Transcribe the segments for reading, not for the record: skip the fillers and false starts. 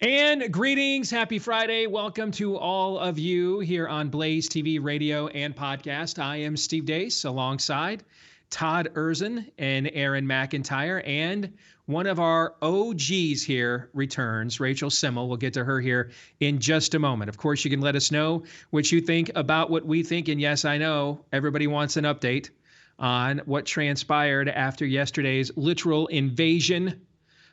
And greetings. Happy Friday. Welcome to all of you here on Blaze TV, radio, and podcast. I am Steve Deace alongside Todd Erzin and Aaron McIntyre. And one of our OGs here returns, Rachel Semmel. We'll get to her here in just a moment. Of course, you can let us know what you think about what we think. And yes, I know everybody wants an update on what transpired after yesterday's literal invasion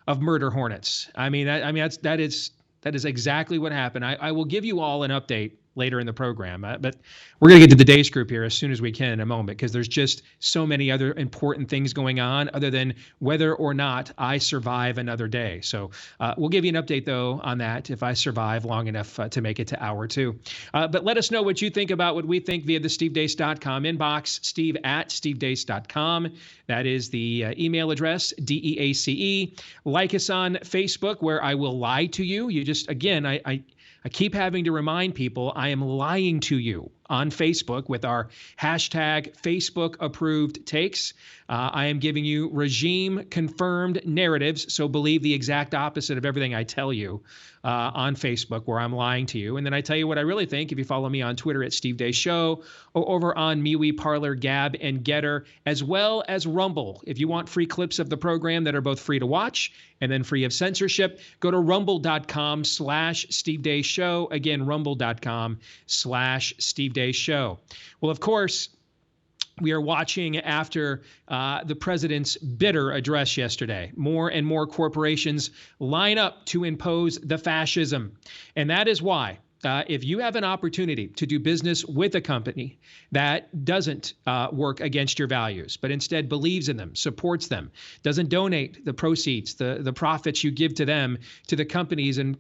of murder hornets. That is exactly what happened. I will give you all an update later in the program, but we're going to get to the Deace Group here as soon as we can in a moment, because there's just so many other important things going on other than whether or not I survive another day. So we'll give you an update, though, on that if I survive long enough to make it to hour two. But let us know what you think about what we think via the stevedeace.com inbox, steve@stevedeace.com. That is the email address, DEACE. Like us on Facebook, where I will lie to you. You just, again, I keep having to remind people I am lying to you on Facebook with our hashtag Facebook approved takes. I am giving you regime confirmed narratives. So believe the exact opposite of everything I tell you on Facebook, where I'm lying to you. And then I tell you what I really think if you follow me on Twitter at Steve Deace Show, or over on MeWe, Parler, Gab, and Getter, as well as Rumble. If you want free clips of the program that are both free to watch and then free of censorship, go to rumble.com/Steve Deace Show. Again, rumble.com/Steve Deace Show. Well, of course, we are watching after the president's bitter address yesterday. More and more corporations line up to impose the fascism. And that is why, if you have an opportunity to do business with a company that doesn't work against your values, but instead believes in them, supports them, doesn't donate the proceeds, the profits you give to them, to the companies and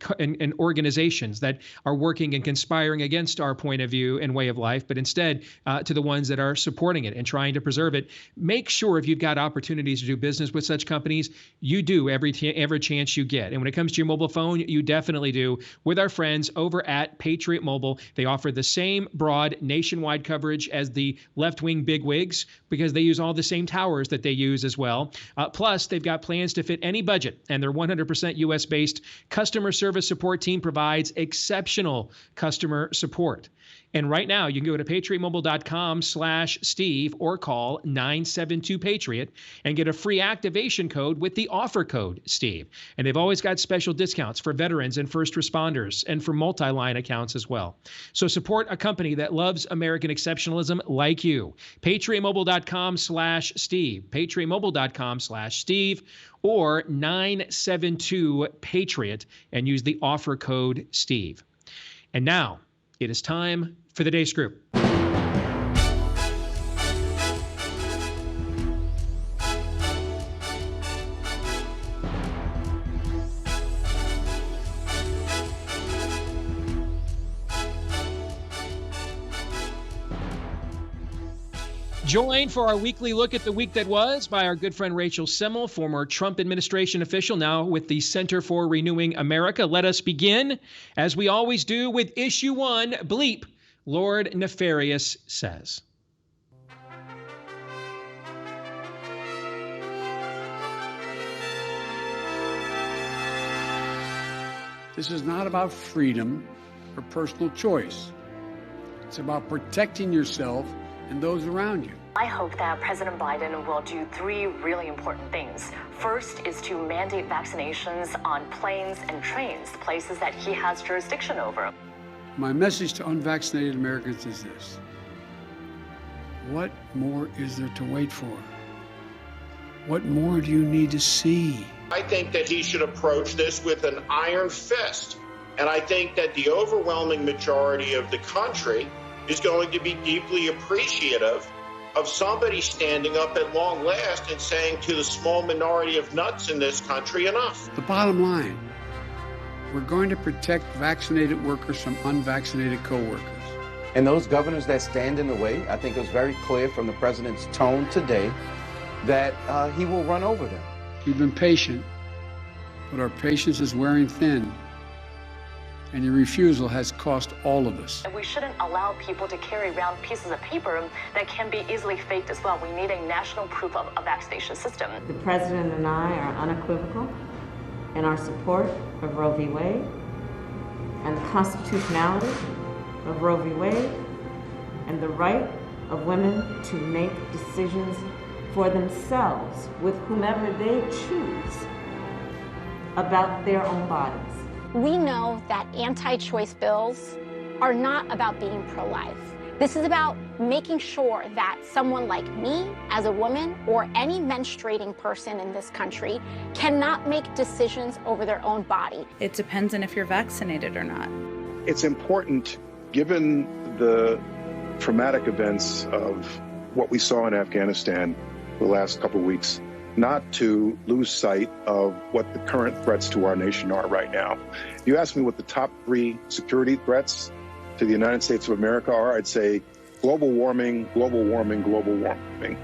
organizations that are working and conspiring against our point of view and way of life, but instead to the ones that are supporting it and trying to preserve it, make sure if you've got opportunities to do business with such companies, you do every chance you get. And when it comes to your mobile phone, you definitely do with our friends over at Patriot Mobile. They offer the same broad nationwide coverage as the left-wing bigwigs because they use all the same towers that they use as well. Plus, they've got plans to fit any budget, and their 100% U.S.-based customer service support team provides exceptional customer support. And right now, you can go to patriotmobile.com/Steve or call 972-PATRIOT and get a free activation code with the offer code Steve. And they've always got special discounts for veterans and first responders and for multi-line accounts as well. So support a company that loves American exceptionalism like you. patriotmobile.com/Steve, patriotmobile.com/Steve, or 972-PATRIOT and use the offer code Steve. And now it is time for the Deace Group. Joined for our weekly look at the week that was by our good friend Rachel Semmel, former Trump administration official, now with the Center for Renewing America. Let us begin, as we always do, with issue one, bleep, Lord Nefarious says. This is not about freedom or personal choice. It's about protecting yourself and those around you. I hope that President Biden will do three really important things. First is to mandate vaccinations on planes and trains, places that he has jurisdiction over. My message to unvaccinated Americans is this: what more is there to wait for? What more do you need to see? I think that he should approach this with an iron fist. And I think that the overwhelming majority of the country is going to be deeply appreciative of somebody standing up at long last and saying to the small minority of nuts in this country, enough. The bottom line, we're going to protect vaccinated workers from unvaccinated co-workers. And those governors that stand in the way, I think it was very clear from the president's tone today that he will run over them. We've been patient, but our patience is wearing thin. And your refusal has cost all of us. We shouldn't allow people to carry around pieces of paper that can be easily faked as well. We need a national proof of a vaccination system. The president and I are unequivocal in our support of Roe v. Wade and the constitutionality of Roe v. Wade and the right of women to make decisions for themselves with whomever they choose about their own bodies. We know that anti-choice bills are not about being pro-life. This is about making sure that someone like me as a woman or any menstruating person in this country cannot make decisions over their own body. It depends on if you're vaccinated or not. It's important, given the traumatic events of what we saw in Afghanistan the last couple of weeks, not to lose sight of what the current threats to our nation are right now. You ask me what the top 3 security threats to the United States of America are, I'd say global warming, global warming, global warming,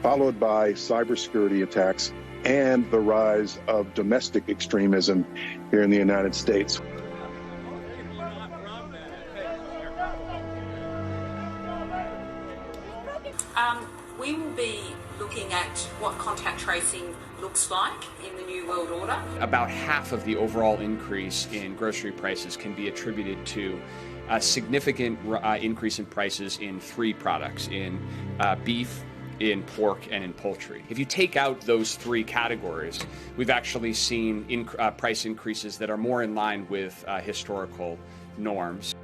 followed by cybersecurity attacks and the rise of domestic extremism here in the United States. We will be looking at what contact tracing looks like in the New World Order. About half of the overall increase in grocery prices can be attributed to a significant increase in prices in 3 products, in beef, in pork, and in poultry. If you take out those 3 categories, we've actually seen price increases that are more in line with historical norms.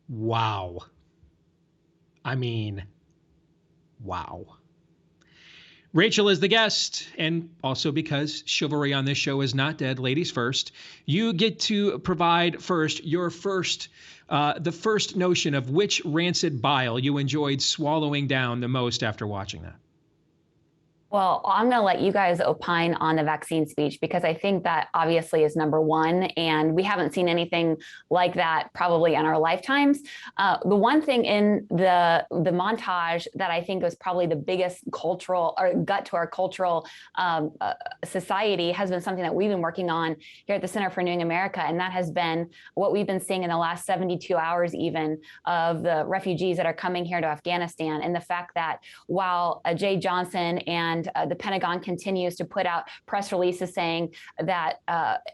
Wow. I mean, wow. Rachel is the guest, and also because chivalry on this show is not dead, ladies first, you get to provide first the first notion of which rancid bile you enjoyed swallowing down the most after watching that. Well, I'm going to let you guys opine on the vaccine speech, because I think that obviously is number one, and we haven't seen anything like that probably in our lifetimes. The one thing in the montage that I think was probably the biggest cultural or gut to our cultural society has been something that we've been working on here at the Center for Renewing America, and that has been what we've been seeing in the last 72 hours even of the refugees that are coming here to Afghanistan, and the fact that while Jay Johnson and the Pentagon continues to put out press releases saying that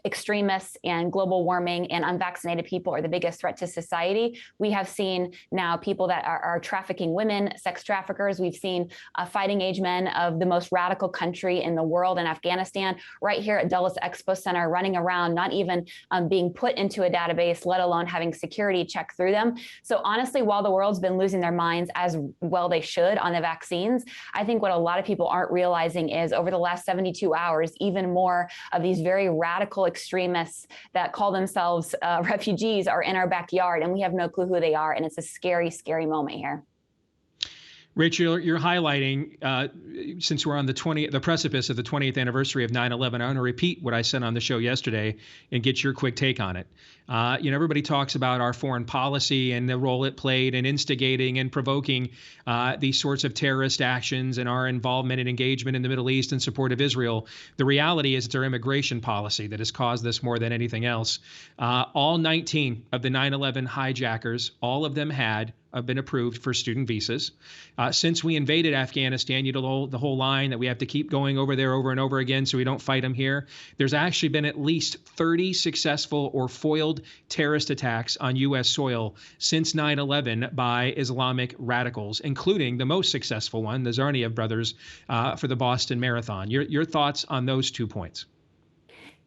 extremists and global warming and unvaccinated people are the biggest threat to society, we have seen now people that are trafficking women, sex traffickers. We've seen fighting age men of the most radical country in the world in Afghanistan right here at Dulles Expo Center running around, not even being put into a database, let alone having security check through them. So honestly, while the world's been losing their minds, as well they should, on the vaccines, I think what a lot of people aren't realizing is over the last 72 hours, even more of these very radical extremists that call themselves refugees are in our backyard, and we have no clue who they are. And it's a scary, scary moment here. Rachel, you're highlighting, since we're on the precipice of the 20th anniversary of 9/11, I want to repeat what I said on the show yesterday and get your quick take on it. Everybody talks about our foreign policy and the role it played in instigating and provoking these sorts of terrorist actions and our involvement and engagement in the Middle East in support of Israel. The reality is it's our immigration policy that has caused this more than anything else. All 19 of the 9/11 hijackers, all of them have been approved for student visas. Since we invaded Afghanistan, the whole line that we have to keep going over there over and over again so we don't fight them here. There's actually been at least 30 successful or foiled terrorist attacks on U.S. soil since 9/11 by Islamic radicals, including the most successful one, the Tsarnaev brothers, for the Boston Marathon. Your thoughts on those 2 points?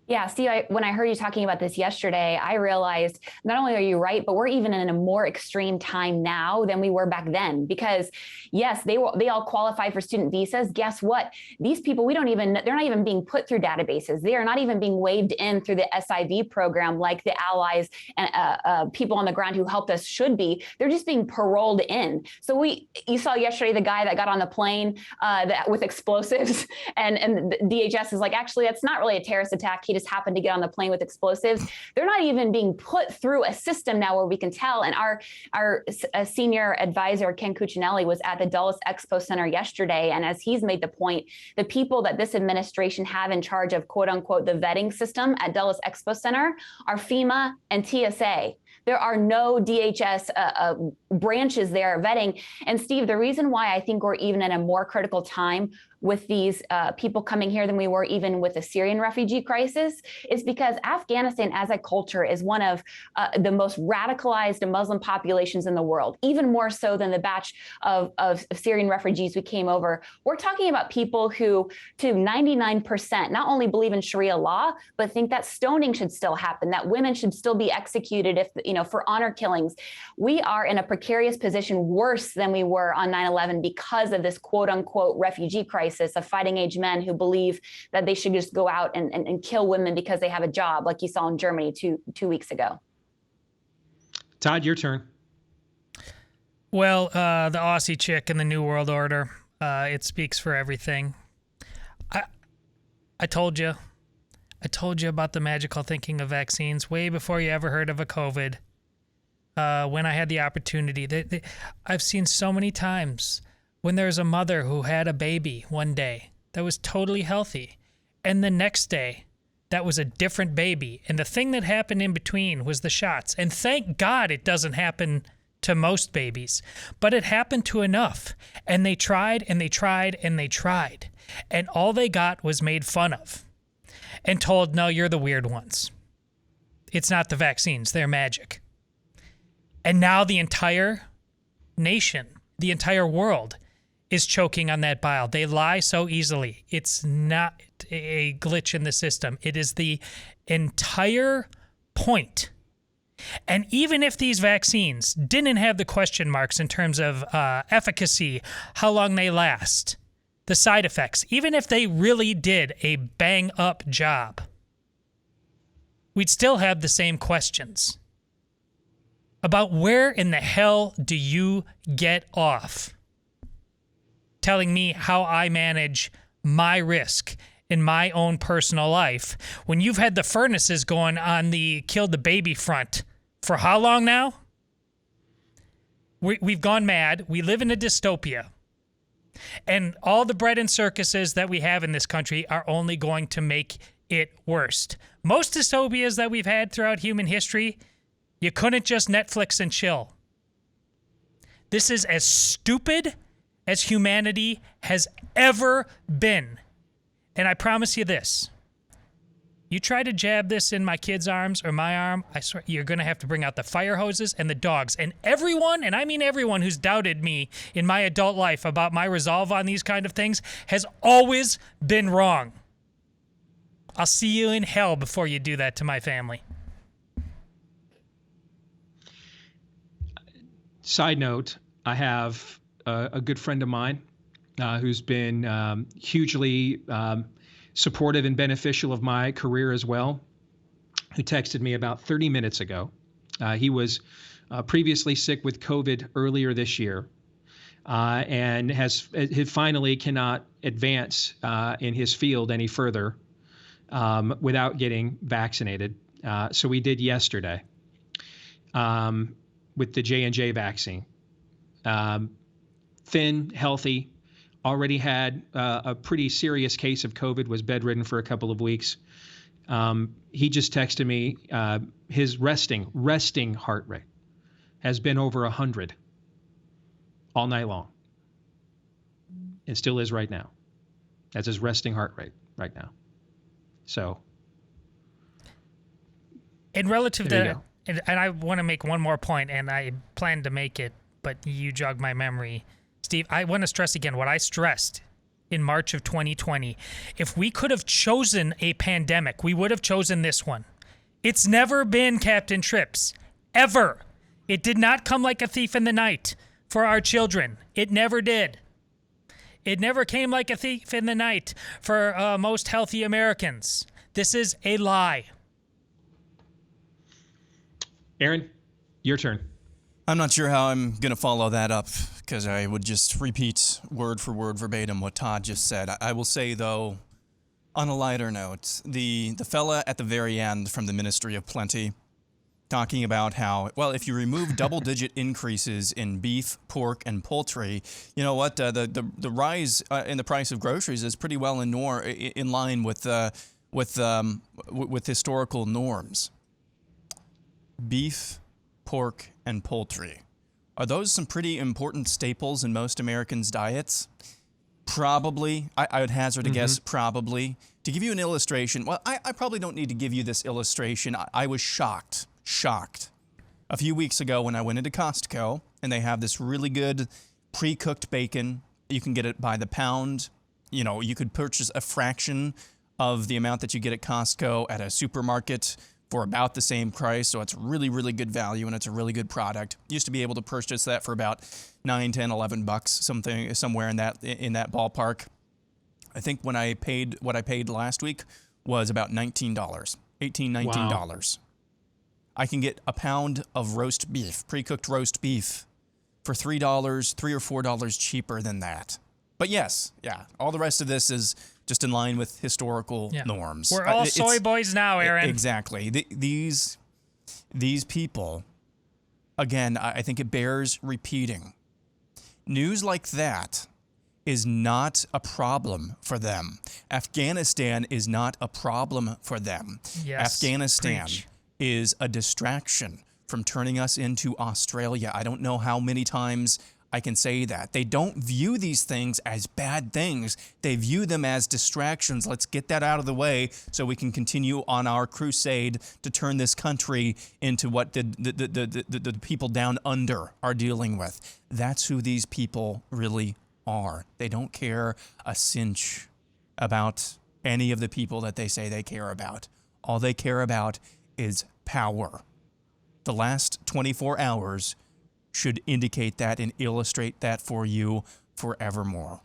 Yeah, Steve, when I heard you talking about this yesterday, I realized not only are you right, but we're even in a more extreme time now than we were back then. Because yes, they all qualified for student visas. Guess what? These people, they're not even being put through databases. They are not even being waved in through the SIV program like the allies and people on the ground who helped us should be. They're just being paroled in. So you saw yesterday the guy that got on the plane with explosives, and the DHS is like, actually, that's not really a terrorist attack. He just happened to get on the plane with explosives. They're not even being put through a system now where we can tell. And our senior advisor, Ken Cuccinelli, was at the Dulles Expo Center yesterday. And as he's made the point, the people that this administration have in charge of, quote unquote, the vetting system at Dulles Expo Center are FEMA and TSA. There are no DHS branches there vetting. And Steve, the reason why I think we're even in a more critical time with these people coming here than we were even with the Syrian refugee crisis is because Afghanistan as a culture is one of the most radicalized Muslim populations in the world, even more so than the batch of Syrian refugees who came over. We're talking about people who, to 99%, not only believe in Sharia law, but think that stoning should still happen, that women should still be executed if, for honor killings. We are in a precarious position worse than we were on 9/11 because of this quote unquote refugee crisis of fighting age men who believe that they should just go out and kill women because they have a job, like you saw in Germany two weeks ago. Todd, your turn. Well, the Aussie chick in the New World Order, it speaks for everything. I told you about the magical thinking of vaccines way before you ever heard of a COVID. When I had the opportunity, I've seen so many times when there's a mother who had a baby one day that was totally healthy, and the next day that was a different baby, and the thing that happened in between was the shots. And thank God it doesn't happen to most babies, but it happened to enough. And they tried and they tried and they tried, and all they got was made fun of and told, no, you're the weird ones. It's not the vaccines, they're magic. And now the entire nation, the entire world is choking on that bile. They lie so easily. It's not a glitch in the system. It is the entire point. And even if these vaccines didn't have the question marks in terms of efficacy, how long they last, the side effects, even if they really did a bang-up job, we'd still have the same questions about where in the hell do you get off telling me how I manage my risk in my own personal life when you've had the furnaces going on the kill the baby front for how long now? We've gone mad. We live in a dystopia. And all the bread and circuses that we have in this country are only going to make it worse. Most dystopias that we've had throughout human history, you couldn't just Netflix and chill. This is as stupid as humanity has ever been. And I promise you this. You try to jab this in my kid's arms or my arm, I swear you're going to have to bring out the fire hoses and the dogs. And everyone, and I mean everyone who's doubted me in my adult life about my resolve on these kind of things has always been wrong. I'll see you in hell before you do that to my family. Side note, I have a good friend of mine who's been hugely supportive and beneficial of my career as well, who texted me about 30 minutes ago. He was previously sick with COVID earlier this year and he finally cannot advance in his field any further without getting vaccinated. So we did yesterday with the J&J vaccine. Thin, healthy, already had a pretty serious case of COVID, was bedridden for a couple of weeks. He just texted me his resting heart rate has been over 100 all night long. It still is right now. That's his resting heart rate right now. So. And relative to, and I want to make one more point, and I plan to make it, but you jog my memory. Steve, I want to stress again what I stressed in March of 2020. If we could have chosen a pandemic, we would have chosen this one. It's never been Captain Trips, ever. It did not come like a thief in the night for our children. It never did. It never came like a thief in the night for most healthy Americans. This is a lie. Aaron, your turn. I'm not sure how I'm going to follow that up because I would just repeat word for word verbatim what Todd just said. I will say, though, on a lighter note, the fella at the very end from the Ministry of Plenty talking about how, well, if you remove double-digit increases in beef, pork, and poultry, you know what, the rise in the price of groceries is pretty well in line with historical norms. Beef, pork, and poultry. Are those some pretty important staples in most Americans' diets? Probably. I would hazard a guess, probably. To give you an illustration, well, I probably don't need to give you this illustration. I was shocked. A few weeks ago when I went into Costco, and they have this really good pre-cooked bacon. You can get it by the pound. You know, you could purchase a fraction of the amount that you get at Costco at a supermarket for about the same price. So it's really, really good value, and it's a really good product. Used to be able to purchase that for about $9, $10, $11, somewhere in that ballpark. I think what I paid last week was about $19, $18, $19. Wow. I can get a pound of roast beef, pre-cooked roast beef, for $3, $3 or $4 cheaper than that. But yes, yeah, all the rest of this is just in line with historical norms. We're all soy boys now, Aaron. Exactly. These people, again, I think it bears repeating. News like that is not a problem for them. Afghanistan is not a problem for them. Yes, Afghanistan is a distraction from turning us into Australia. I don't know how many times I can say that. They don't view these things as bad things. They view them as distractions. Let's get that out of the way so we can continue on our crusade to turn this country into what the people down under are dealing with. That's who these people really are. They don't care a cinch about any of the people that they say they care about. All they care about is power. The last 24 hours should indicate that and illustrate that for you forevermore.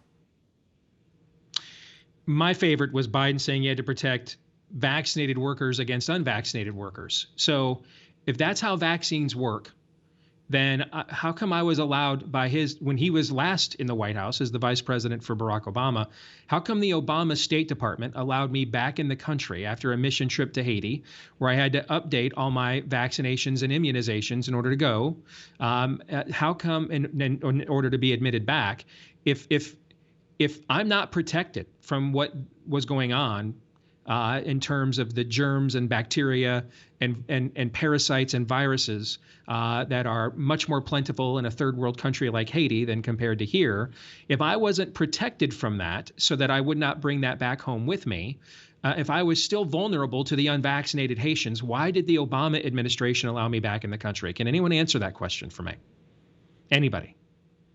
My favorite was Biden saying he had to protect vaccinated workers against unvaccinated workers. So if that's how vaccines work, then how come I was allowed by when he was last in the White House as the vice president for Barack Obama, how come the Obama State Department allowed me back in the country after a mission trip to Haiti, where I had to update all my vaccinations and immunizations in order to go? How come in order to be admitted back, if I'm not protected from what was going on in terms of the germs and bacteria and parasites and viruses that are much more plentiful in a third world country like Haiti than compared to here, if I wasn't protected from that so that I would not bring that back home with me, if I was still vulnerable to the unvaccinated Haitians, why did the Obama administration allow me back in the country? Can anyone answer that question for me? Anybody?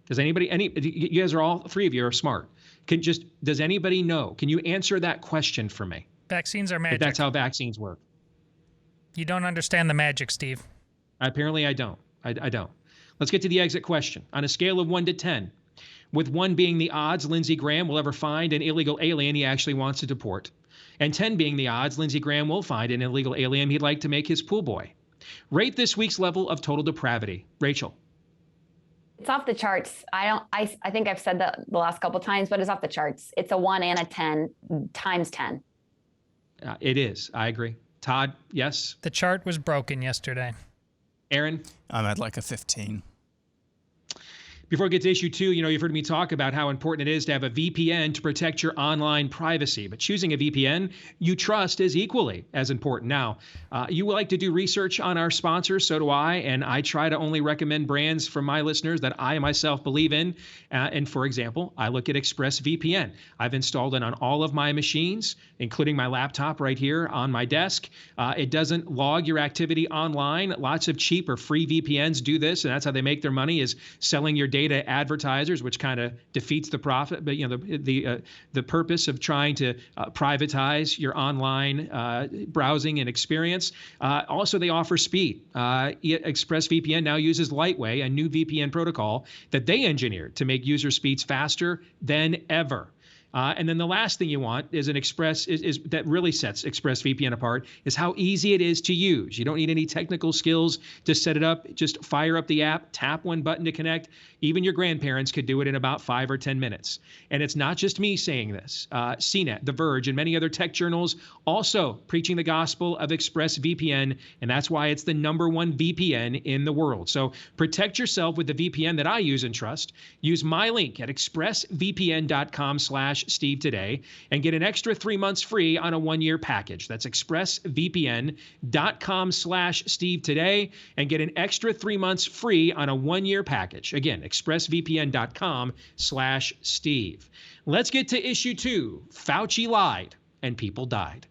Does anybody, you guys are all, three of you are smart. Does anybody know? Can you answer that question for me? Vaccines are magic. If that's how vaccines work. You don't understand the magic, Steve. Apparently I don't. I don't. Let's get to the exit question. On a scale of 1 to 10, with 1 being the odds Lindsey Graham will ever find an illegal alien he actually wants to deport, and 10 being the odds Lindsey Graham will find an illegal alien he'd like to make his pool boy. Rate this week's level of total depravity. Rachel. It's off the charts. I think I've said that the last couple of times, but it's off the charts. It's a 1 and a 10 times 10. It is. I agree. Todd, yes? The chart was broken yesterday. Aaron? I'm at like a 15. Before we get to issue 2, you've heard me talk about how important it is to have a VPN to protect your online privacy. But choosing a VPN you trust is equally as important. Now, you like to do research on our sponsors, so do I, and I try to only recommend brands for my listeners that I myself believe in. And for example, I look at ExpressVPN. I've installed it on all of my machines, including my laptop right here on my desk. It doesn't log your activity online. Lots of cheap or free VPNs do this, and that's how they make their money, is selling your data to advertisers, which kind of defeats the profit. But the purpose of trying to privatize your online browsing and experience. Also, they offer speed. ExpressVPN now uses Lightway, a new VPN protocol that they engineered to make user speeds faster than ever. And then the last thing you want is an that really sets ExpressVPN apart is how easy it is to use. You don't need any technical skills to set it up. Just fire up the app, tap one button to connect. Even your grandparents could do it in about 5 or 10 minutes. And it's not just me saying this. CNET, The Verge, and many other tech journals also preaching the gospel of ExpressVPN, and that's why it's the #1 VPN in the world. So protect yourself with the VPN that I use and trust. Use my link at expressvpn.com/ expressvpn.com/Steve today and get an extra 3 months free on a 1-year package. That's expressvpn.com/Steve today and get an extra 3 months free on a 1-year package. Again, expressvpn.com/Steve. Let's get to issue 2. Fauci lied and people died.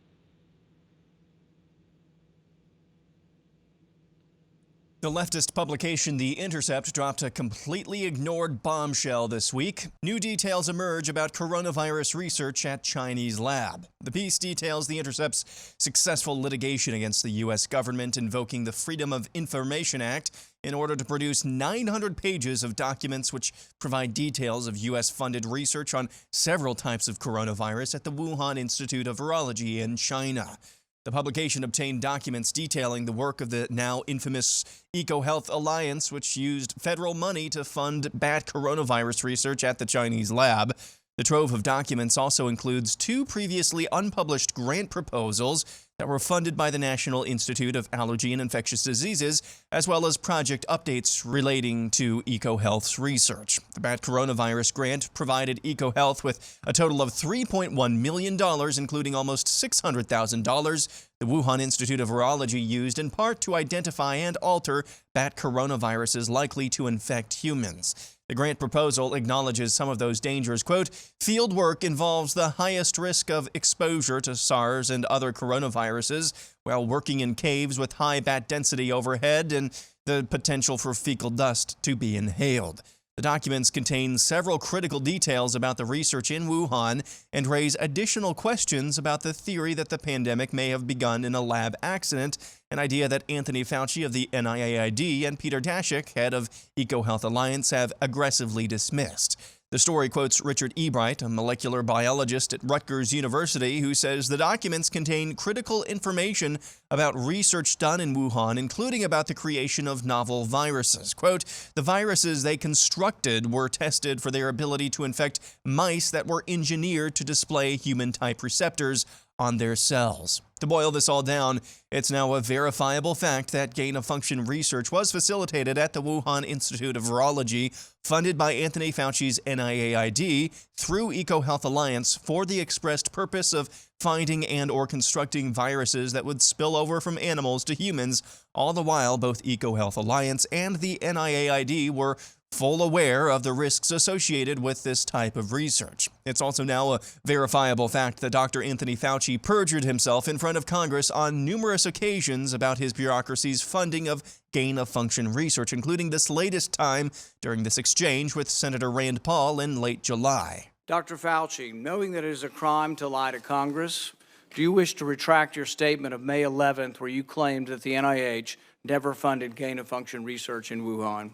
The leftist publication The Intercept dropped a completely ignored bombshell this week. New details emerge about coronavirus research at Chinese lab. The piece details The Intercept's successful litigation against the U.S. government invoking the Freedom of Information Act in order to produce 900 pages of documents which provide details of U.S.-funded research on several types of coronavirus at the Wuhan Institute of Virology in China. The publication obtained documents detailing the work of the now infamous EcoHealth Alliance, which used federal money to fund bat coronavirus research at the Chinese lab. The trove of documents also includes 2 previously unpublished grant proposals that were funded by the National Institute of Allergy and Infectious Diseases, as well as project updates relating to EcoHealth's research. The bat coronavirus grant provided EcoHealth with a total of $3.1 million, including almost $600,000 the Wuhan Institute of Virology used in part to identify and alter bat coronaviruses likely to infect humans. The grant proposal acknowledges some of those dangers. Quote, field work involves the highest risk of exposure to SARS and other coronaviruses while working in caves with high bat density overhead and the potential for fecal dust to be inhaled. The documents contain several critical details about the research in Wuhan and raise additional questions about the theory that the pandemic may have begun in a lab accident, an idea that Anthony Fauci of the NIAID and Peter Daszak, head of EcoHealth Alliance, have aggressively dismissed. The story quotes Richard Ebright, a molecular biologist at Rutgers University, who says the documents contain critical information about research done in Wuhan, including about the creation of novel viruses. Quote, the viruses they constructed were tested for their ability to infect mice that were engineered to display human-type receptors on their cells. To boil this all down, it's now a verifiable fact that gain-of-function research was facilitated at the Wuhan Institute of Virology, funded by Anthony Fauci's NIAID through EcoHealth Alliance for the expressed purpose of finding and or constructing viruses that would spill over from animals to humans. All the while, both EcoHealth Alliance and the NIAID were full aware of the risks associated with this type of research. It's also now a verifiable fact that Dr. Anthony Fauci perjured himself in front of Congress on numerous occasions about his bureaucracy's funding of gain-of-function research, including this latest time during this exchange with Senator Rand Paul in late July. Dr. Fauci, knowing that it is a crime to lie to Congress, do you wish to retract your statement of May 11th where you claimed that the NIH never funded gain-of-function research in Wuhan?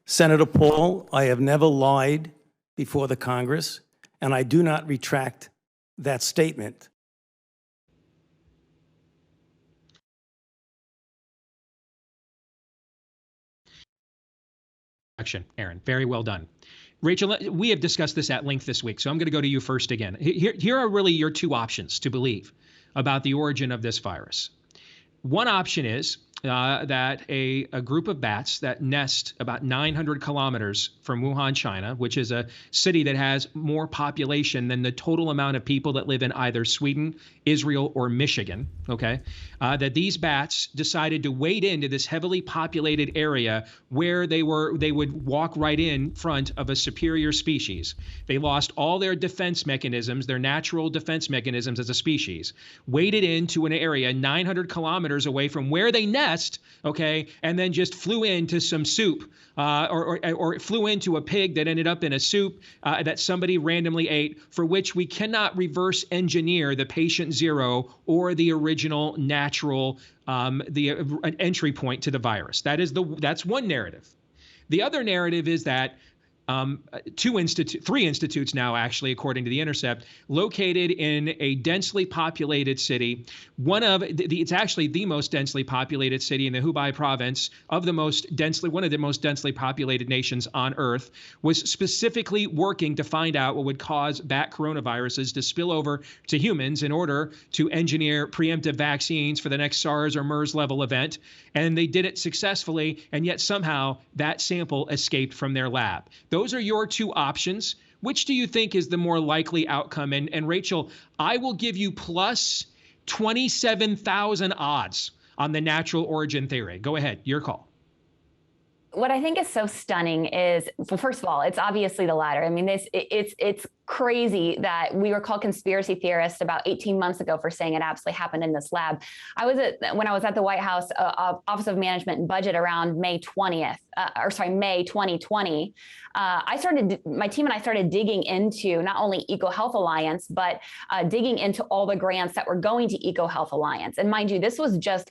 Senator Paul, I have never lied before the Congress, and I do not retract that statement. Aaron, very well done. Rachel, we have discussed this at length this week, so I'm going to go to you first again. Here are really your 2 options to believe about the origin of this virus. One option is that a group of bats that nest about 900 kilometers from Wuhan, China, which is a city that has more population than the total amount of people that live in either Sweden, Israel, or Michigan, okay, that these bats decided to wade into this heavily populated area where they would walk right in front of a superior species. They lost all their defense mechanisms, their natural defense mechanisms as a species, waded into an area 900 kilometers away from where they nest, okay, and then just flew into some soup or flew into a pig that ended up in a soup that somebody randomly ate, for which we cannot reverse engineer the patient zero or the original natural entry point to the virus. That's one narrative. The other narrative is that three institutes now, actually, according to The Intercept, located in a densely populated city. It's actually the most densely populated city in the Hubei province one of the most densely populated nations on Earth, was specifically working to find out what would cause bat coronaviruses to spill over to humans in order to engineer preemptive vaccines for the next SARS or MERS level event. And they did it successfully, and yet somehow that sample escaped from their lab. Those are your 2 options. Which do you think is the more likely outcome? And Rachel, I will give you plus 27,000 odds on the natural origin theory. Go ahead, your call. What I think is so stunning is, well, first of all, it's obviously the latter. I mean, it's crazy that we were called conspiracy theorists about 18 months ago for saying it absolutely happened in this lab. When I was at the White House Office of Management and Budget around May 2020. My team and I started digging into not only EcoHealth Alliance, but digging into all the grants that were going to EcoHealth Alliance. And mind you, this was just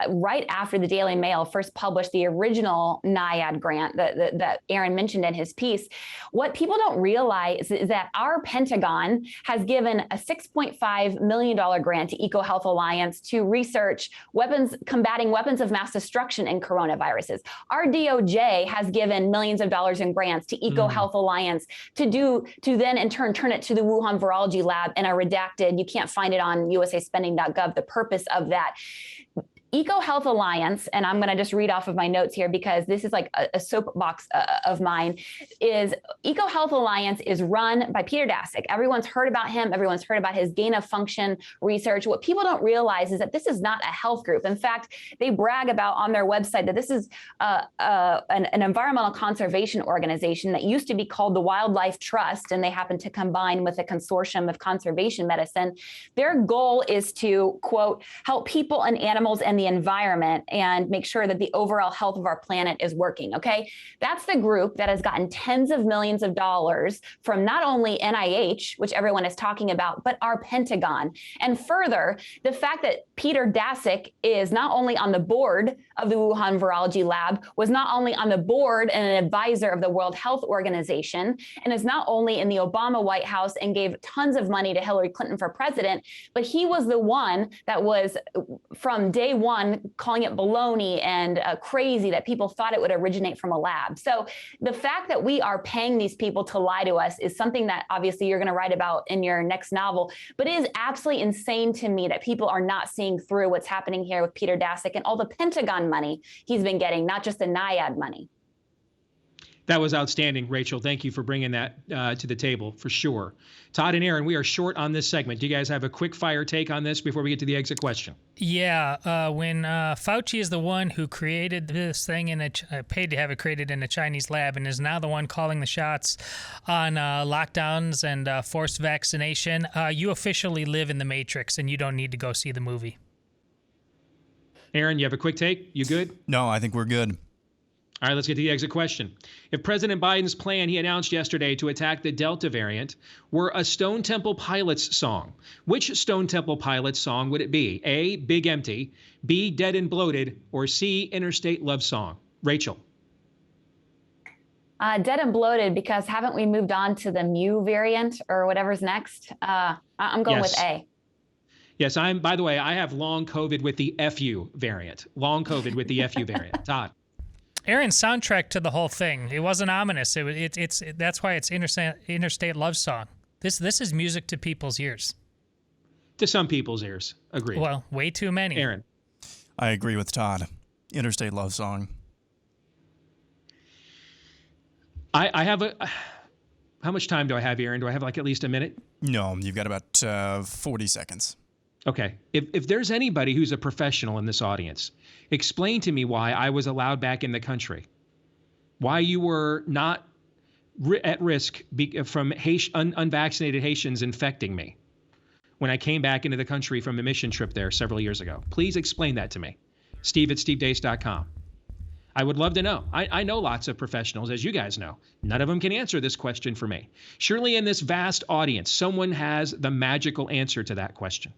right after the Daily Mail first published the original NIAID grant that Aaron mentioned in his piece. What people don't realize is that our Pentagon has given a $6.5 million grant to EcoHealth Alliance to research combating weapons of mass destruction in coronaviruses. Our DOJ has given millions of dollars in grants to EcoHealth Alliance to then in turn turn it to the Wuhan Virology Lab in a redacted, you can't find it on usaspending.gov, the purpose of that. EcoHealth Alliance, and I'm going to just read off of my notes here because this is like a soapbox of mine, is EcoHealth Alliance is run by Peter Daszak. Everyone's heard about him. Everyone's heard about his gain of function research. What people don't realize is that this is not a health group. In fact, they brag about on their website that this is an environmental conservation organization that used to be called the Wildlife Trust, and they happen to combine with a consortium of conservation medicine. Their goal is to, quote, help people and animals and the environment and make sure that the overall health of our planet is working, okay? That's the group that has gotten tens of millions of dollars from not only NIH, which everyone is talking about, but our Pentagon. And further, the fact that Peter Daszak is not only on the board of the Wuhan Virology Lab, was not only on the board and an advisor of the World Health Organization, and is not only in the Obama White House and gave tons of money to Hillary Clinton for president, but he was the one that was from day one calling it baloney and crazy that people thought it would originate from a lab. So the fact that we are paying these people to lie to us is something that obviously you're going to write about in your next novel, but it is absolutely insane to me that people are not seeing through what's happening here with Peter Daszak and all the Pentagon money he's been getting, not just the NIAID money. That was outstanding, Rachel. Thank you for bringing that to the table, for sure. Todd and Aaron, we are short on this segment. Do you guys have a quick fire take on this before we get to the exit question? Yeah, when Fauci is the one who created this thing and paid to have it created in a Chinese lab and is now the one calling the shots on lockdowns and forced vaccination, you officially live in the Matrix and you don't need to go see the movie. Aaron, you have a quick take? You good? No, I think we're good. All right, let's get to the exit question. If President Biden's plan he announced yesterday to attack the Delta variant were a Stone Temple Pilots song, which Stone Temple Pilots song would it be? A, Big Empty, B, Dead and Bloated, or C, Interstate Love Song? Rachel. Dead and Bloated, because haven't we moved on to the Mu variant or whatever's next? I'm going with A. Yes, by the way, I have long COVID with the FU variant. Long COVID with the FU variant. Todd. Aaron's soundtrack to the whole thing. It wasn't ominous. That's why it's Interstate Love Song. This is music to people's ears. To some people's ears. Agreed. Well, way too many. Aaron. I agree with Todd. Interstate Love Song. I have how much time do I have, Aaron? Do I have like at least a minute? No, you've got about 40 seconds. Okay. If there's anybody who's a professional in this audience, explain to me why I was allowed back in the country, why you were not at risk from unvaccinated Haitians infecting me when I came back into the country from a mission trip there several years ago. Please explain that to me. Steve@stevedeace.com. I would love to know. I know lots of professionals, as you guys know. None of them can answer this question for me. Surely in this vast audience, someone has the magical answer to that question.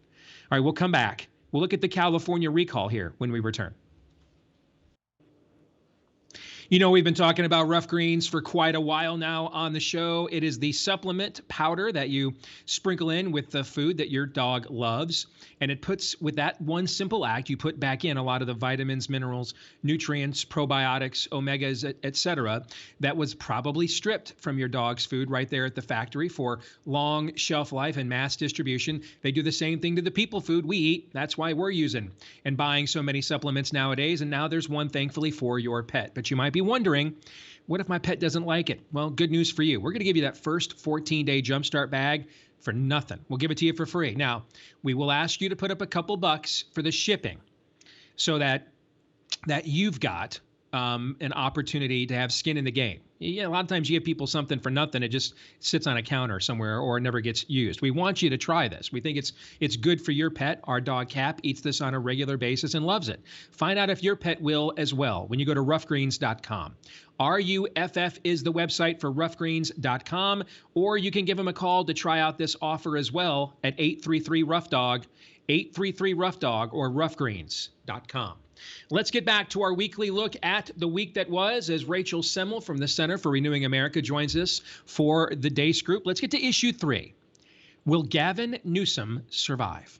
All right, we'll come back. We'll look at the California recall here when we return. You know, we've been talking about Rough Greens for quite a while now on the show. It is the supplement powder that you sprinkle in with the food that your dog loves. And it puts, with that one simple act, you put back in a lot of the vitamins, minerals, nutrients, probiotics, omegas, et cetera, that was probably stripped from your dog's food right there at the factory for long shelf life and mass distribution. They do the same thing to the people food we eat. That's why we're using and buying so many supplements nowadays. And now there's one, thankfully, for your pet. But you might be be wondering, what if my pet doesn't like it? Well, good news for you. We're going to give you that first 14-day Jumpstart bag for nothing. We'll give it to you for free. Now, we will ask you to put up a couple bucks for the shipping so that you've got an opportunity to have skin in the game. A lot of times you give people something for nothing. It just sits on a counter somewhere or never gets used. We want you to try this. We think it's good for your pet. Our dog Cap eats this on a regular basis and loves it. Find out if your pet will as well when you go to roughgreens.com. RUFF is the website for roughgreens.com, or you can give them a call to try out this offer as well at 833-ROUGH-DOG, 833-ROUGH-DOG, or roughgreens.com. Let's get back to our weekly look at the week that was as Rachel Semmel from the Center for Renewing America joins us for the Deace Group. Let's get to issue 3. Will Gavin Newsom survive?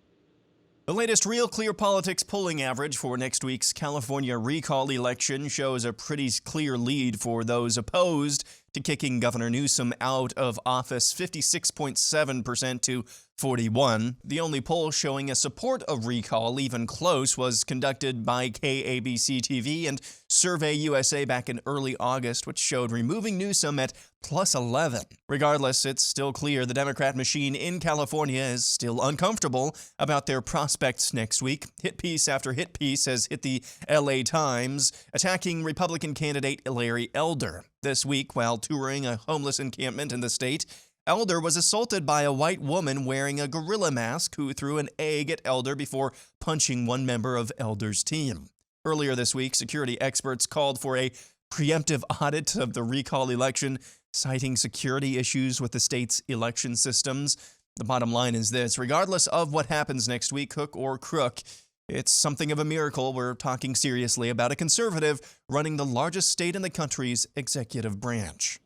The latest Real Clear Politics polling average for next week's California recall election shows a pretty clear lead for those opposed to kicking Governor Newsom out of office, 56.7% to 41. The only poll showing a support of recall even close was conducted by KABC TV and Survey USA back in early August, which showed removing Newsom at plus 11. Regardless, it's still clear the Democrat machine in California is still uncomfortable about their prospects next week. Hit piece after hit piece has hit the LA Times, attacking Republican candidate Larry Elder. This week, while touring a homeless encampment in the state, Elder was assaulted by a white woman wearing a gorilla mask who threw an egg at Elder before punching one member of Elder's team. Earlier this week, security experts called for a preemptive audit of the recall election, citing security issues with the state's election systems. The bottom line is this: regardless of what happens next week, hook or crook, it's something of a miracle we're talking seriously about a conservative running the largest state in the country's executive branch.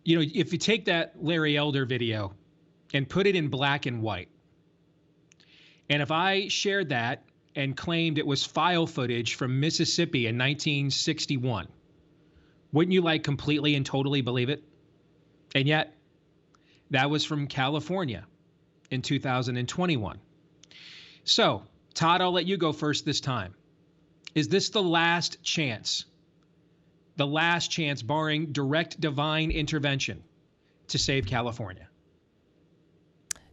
You know, if you take that Larry Elder video and put it in black and white, and if I shared that and claimed it was file footage from Mississippi in 1961, wouldn't you completely and totally believe it? And yet, that was from California in 2021. So, Todd, I'll let you go first this time. Is this the last chance? The last chance, barring direct divine intervention, to save California?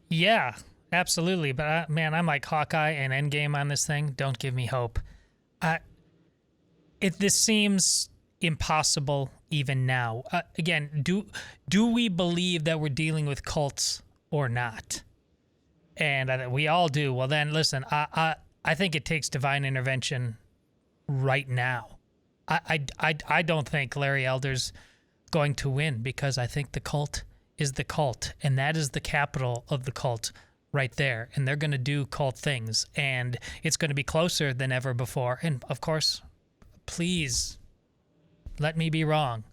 Yeah, absolutely. But man, I'm like Hawkeye and Endgame on this thing. Don't give me hope. This seems impossible even now. Again, do we believe that we're dealing with cults or not? And we all do. Well, then listen. I think it takes divine intervention right now. I don't think Larry Elder's going to win, because I think the cult is the cult, and that is the capital of the cult right there. And they're going to do cult things, and it's going to be closer than ever before. And of course, please let me be wrong,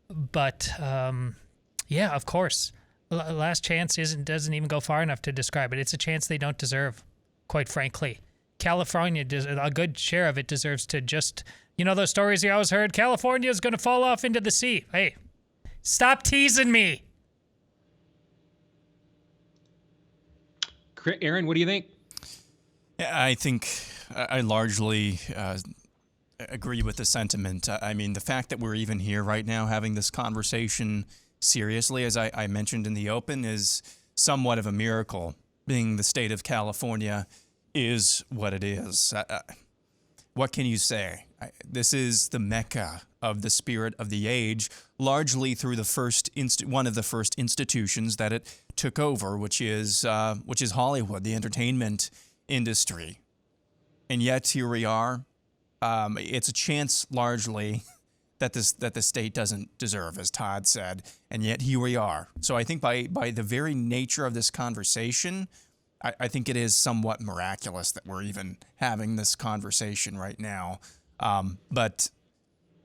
but yeah, of course, last chance doesn't even go far enough to describe it. It's a chance they don't deserve, quite frankly. California, a good share of it deserves to just, those stories you always heard, California is going to fall off into the sea. Hey, stop teasing me. Aaron, what do you think? Yeah, I think I largely agree with the sentiment. I mean, the fact that we're even here right now having this conversation seriously, as I mentioned in the open, is somewhat of a miracle. Being the state of California is what it is. What can you say? This is the mecca of the spirit of the age, largely through the one of the first institutions that it took over, which is Hollywood, the entertainment industry. And yet here we are. It's a chance largely that the state doesn't deserve, as Todd said, and yet here we are. So I think by the very nature of this conversation, I think it is somewhat miraculous that we're even having this conversation right now. But,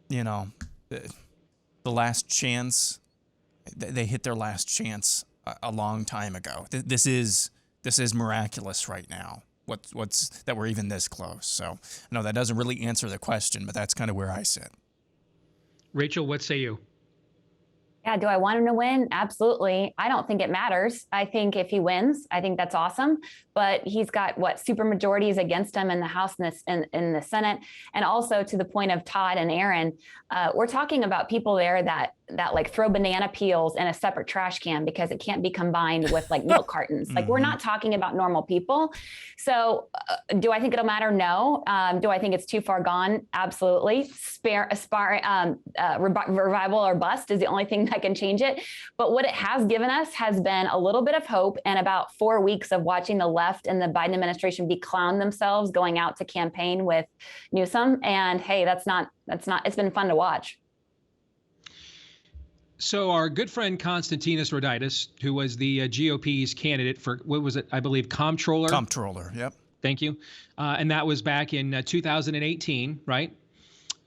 the last chance, they hit their last chance a long time ago. This is miraculous right now. What's that we're even this close. So, no, that doesn't really answer the question, but that's kind of where I sit. Rachel, what say you? Yeah, do I want him to win? Absolutely. I don't think it matters. I think if he wins, I think that's awesome. But he's got super majorities against him in the House and in the Senate. And also to the point of Todd and Aaron, we're talking about people there that like throw banana peels in a separate trash can because it can't be combined with like milk cartons. Like we're not talking about normal people. So do I think it'll matter? No. Do I think it's too far gone? Absolutely. Revival or bust is the only thing that can change it. But what it has given us has been a little bit of hope and about 4 weeks of watching the left and the Biden administration beclown themselves going out to campaign with Newsom. And hey, it's been fun to watch. So our good friend Konstantinos Roditis, who was the GOP's candidate for, what was it? I believe comptroller. Comptroller, yep. Thank you. And that was back in 2018, right?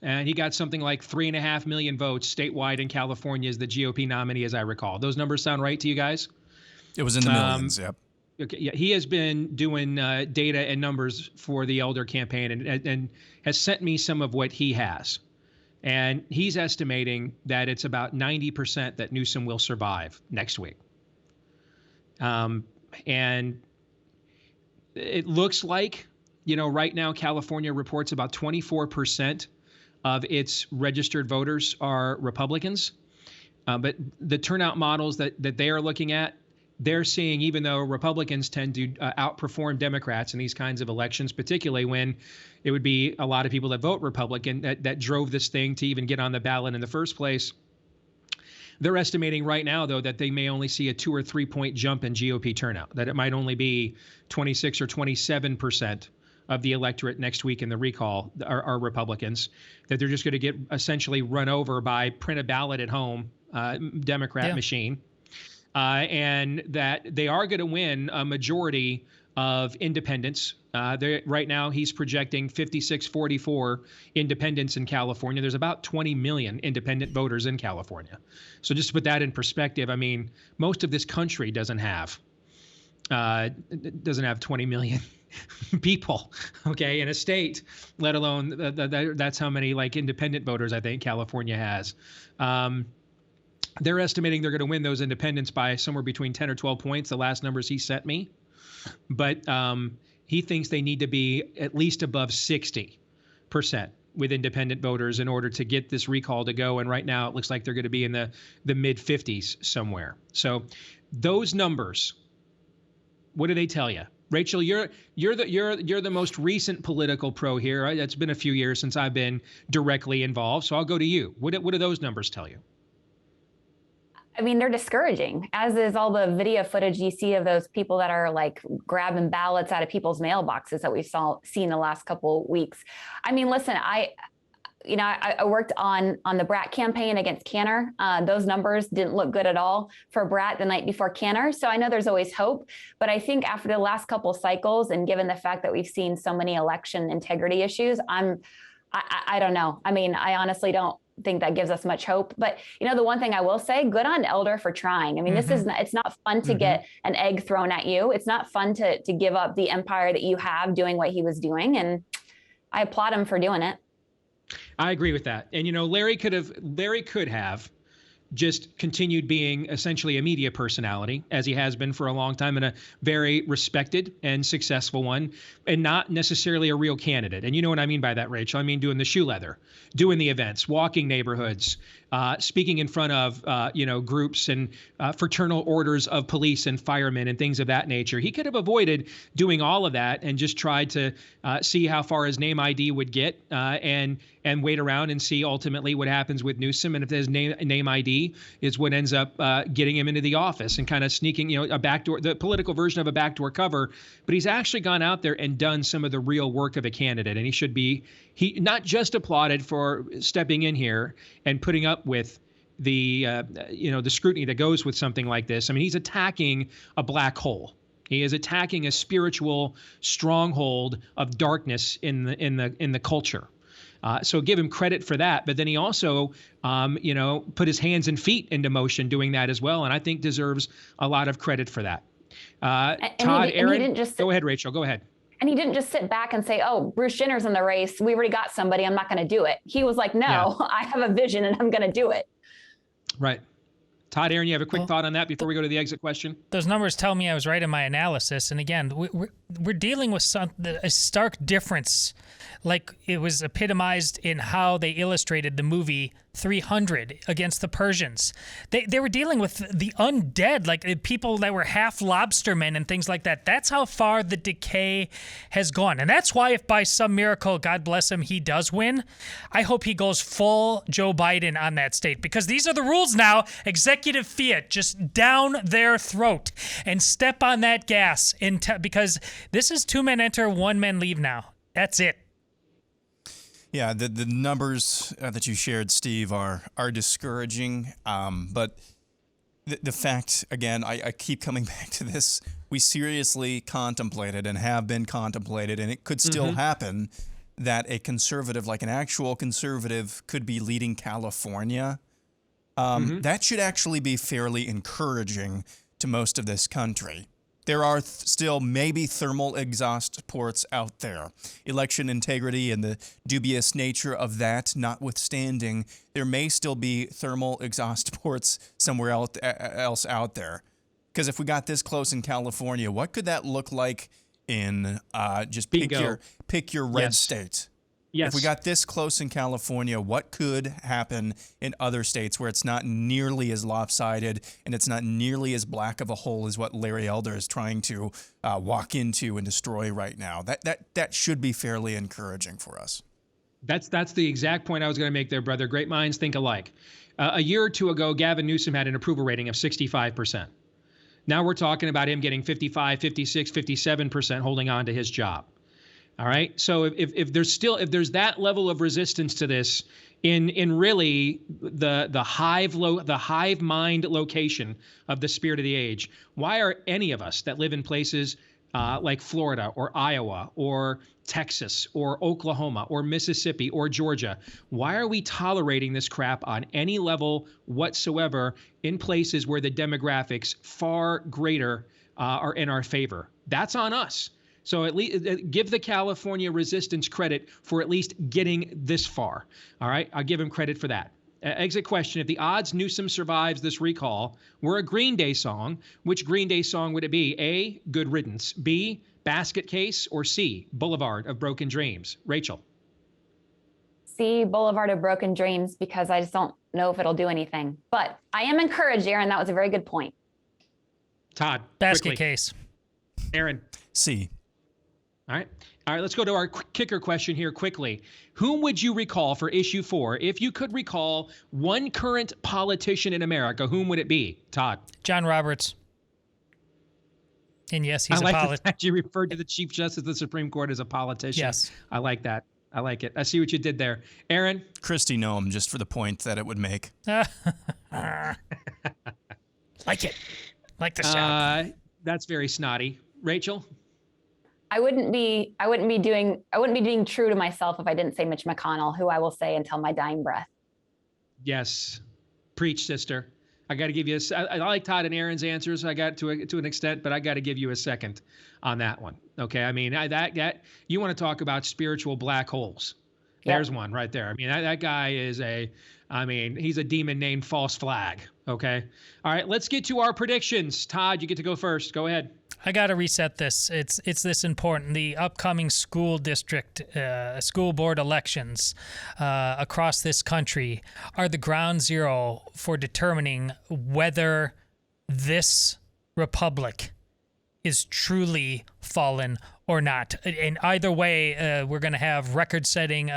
And he got something like 3.5 million votes statewide in California as the GOP nominee, as I recall. Those numbers sound right to you guys? It was in the millions, yep. Okay, yeah, he has been doing data and numbers for the Elder campaign and has sent me some of what he has. And he's estimating that it's about 90% that Newsom will survive next week. And it looks like, right now, California reports about 24% of its registered voters are Republicans. But the turnout models that they are looking at, they're seeing, even though Republicans tend to outperform Democrats in these kinds of elections, particularly when it would be a lot of people that vote Republican that drove this thing to even get on the ballot in the first place. They're estimating right now, though, that they may only see a 2 or 3 point jump in GOP turnout, that it might only be 26 or 27% of the electorate next week in the recall are Republicans, that they're just going to get essentially run over by print a ballot at home Democrat machine. And that they are going to win a majority of independents. Right now, he's projecting 56-44 independents in California. There's about 20 million independent voters in California. So just to put that in perspective, I mean, most of this country doesn't have 20 million people, okay, in a state, let alone that's how many like independent voters I think California has. They're estimating they're going to win those independents by somewhere between 10 or 12 points, the last numbers he sent me. But he thinks they need to be at least above 60% with independent voters in order to get this recall to go. And right now it looks like they're going to be in the mid 50s somewhere. So those numbers, what do they tell you? Rachel, you're the most recent political pro here. Right? It's been a few years since I've been directly involved. So I'll go to you. What do those numbers tell you? I mean, they're discouraging, as is all the video footage you see of those people that are like grabbing ballots out of people's mailboxes that we've seen the last couple of weeks. I mean, listen, I worked on the Brat campaign against Cantor. Those numbers didn't look good at all for Brat the night before Cantor. So I know there's always hope, but I think after the last couple of cycles and given the fact that we've seen so many election integrity issues, I don't know. I mean, I honestly don't think that gives us much hope. But, the one thing I will say, good on Elder for trying. I mean, it's not fun to get an egg thrown at you. It's not fun to give up the empire that you have doing what he was doing. And I applaud him for doing it. I agree with that. And, Larry could have just continued being essentially a media personality, as he has been for a long time, and a very respected and successful one, and not necessarily a real candidate. And you know what I mean by that, Rachel? I mean doing the shoe leather, doing the events, walking neighborhoods, speaking in front of, groups and fraternal orders of police and firemen and things of that nature. He could have avoided doing all of that and just tried to see how far his name ID would get and wait around and see ultimately what happens with Newsom. And if his name ID is what ends up getting him into the office and kind of sneaking, a backdoor, the political version of a backdoor cover. But he's actually gone out there and done some of the real work of a candidate. And he should be, not just applauded for stepping in here and putting up with the scrutiny that goes with something like this. I mean, he's attacking a black hole. He is attacking a spiritual stronghold of darkness in the culture. So give him credit for that. But then he also, put his hands and feet into motion doing that as well. And I think deserves a lot of credit for that. Todd, Aaron, go ahead, Rachel, go ahead. And he didn't just sit back and say, oh, Bruce Jenner's in the race. We already got somebody. I'm not going to do it. He was like, no, I have a vision and I'm going to do it. Right. Todd, Aaron, you have a quick thought on that before we go to the exit question? Those numbers tell me I was right in my analysis. And again, we're dealing with a stark difference, like it was epitomized in how they illustrated the movie 300 against the Persians. They were dealing with the undead, like people that were half lobstermen and things like that. That's how far the decay has gone. And that's why if by some miracle, God bless him, he does win, I hope he goes full Joe Biden on that state, because these are the rules now. Executive fiat, just down their throat and step on that gas because this is 2 men enter, 1 man leave now. That's it. Yeah, the numbers that you shared, Steve, are discouraging. But the fact, again, I keep coming back to this. We seriously contemplated and have been contemplated, and it could still happen, that a conservative, like an actual conservative, could be leading California. That should actually be fairly encouraging to most of this country. There are still maybe thermal exhaust ports out there. Election integrity and the dubious nature of that notwithstanding, there may still be thermal exhaust ports somewhere else out there. Because if we got this close in California, what could that look like in just pick your red state? Yes. If we got this close in California, what could happen in other states where it's not nearly as lopsided and it's not nearly as black of a hole as what Larry Elder is trying to walk into and destroy right now? That should be fairly encouraging for us. That's the exact point I was going to make there, brother. Great minds think alike. A year or two ago, Gavin Newsom had an approval rating of 65%. Now we're talking about him getting 55, 56, 57% holding on to his job. All right. So if there's that level of resistance to this in really the hive mind location of the spirit of the age, why are any of us that live in places like Florida or Iowa or Texas or Oklahoma or Mississippi or Georgia, why are we tolerating this crap on any level whatsoever in places where the demographics far greater are in our favor? That's on us. So at least give the California resistance credit for at least getting this far. All right, I'll give him credit for that. Exit question: if the odds Newsom survives this recall were a Green Day song, which Green Day song would it be? A, Good Riddance; B, Basket Case; or C, Boulevard of Broken Dreams? Rachel. C, Boulevard of Broken Dreams, because I just don't know if it'll do anything. But I am encouraged, Aaron. That was a very good point. Todd. Basket quickly. Case. Aaron. C. All right, let's go to our kicker question here quickly. Whom would you recall for issue 4? If you could recall one current politician in America, whom would it be? Todd. John Roberts. And yes, he's a politician. I like the fact you referred to the Chief Justice of the Supreme Court as a politician. Yes. I like that. I like it. I see what you did there. Aaron? Kristi Noem, just for the point that it would make. Like it. Like the sound. That's very snotty. Rachel? I wouldn't be being true to myself if I didn't say Mitch McConnell, who I will say until my dying breath. Yes. Preach, sister. I got to give you I like Todd and Aaron's answers. I got to an extent, but I got to give you a second on that one. Okay. I mean, that you want to talk about spiritual black holes. Yep. There's one right there. I mean, that guy is he's a demon named False Flag. Okay. All right. Let's get to our predictions. Todd, you get to go first. Go ahead. I got to reset this. It's this important. The upcoming school board elections across this country are the ground zero for determining whether this republic is truly fallen or not. In either way, we're going to have record-setting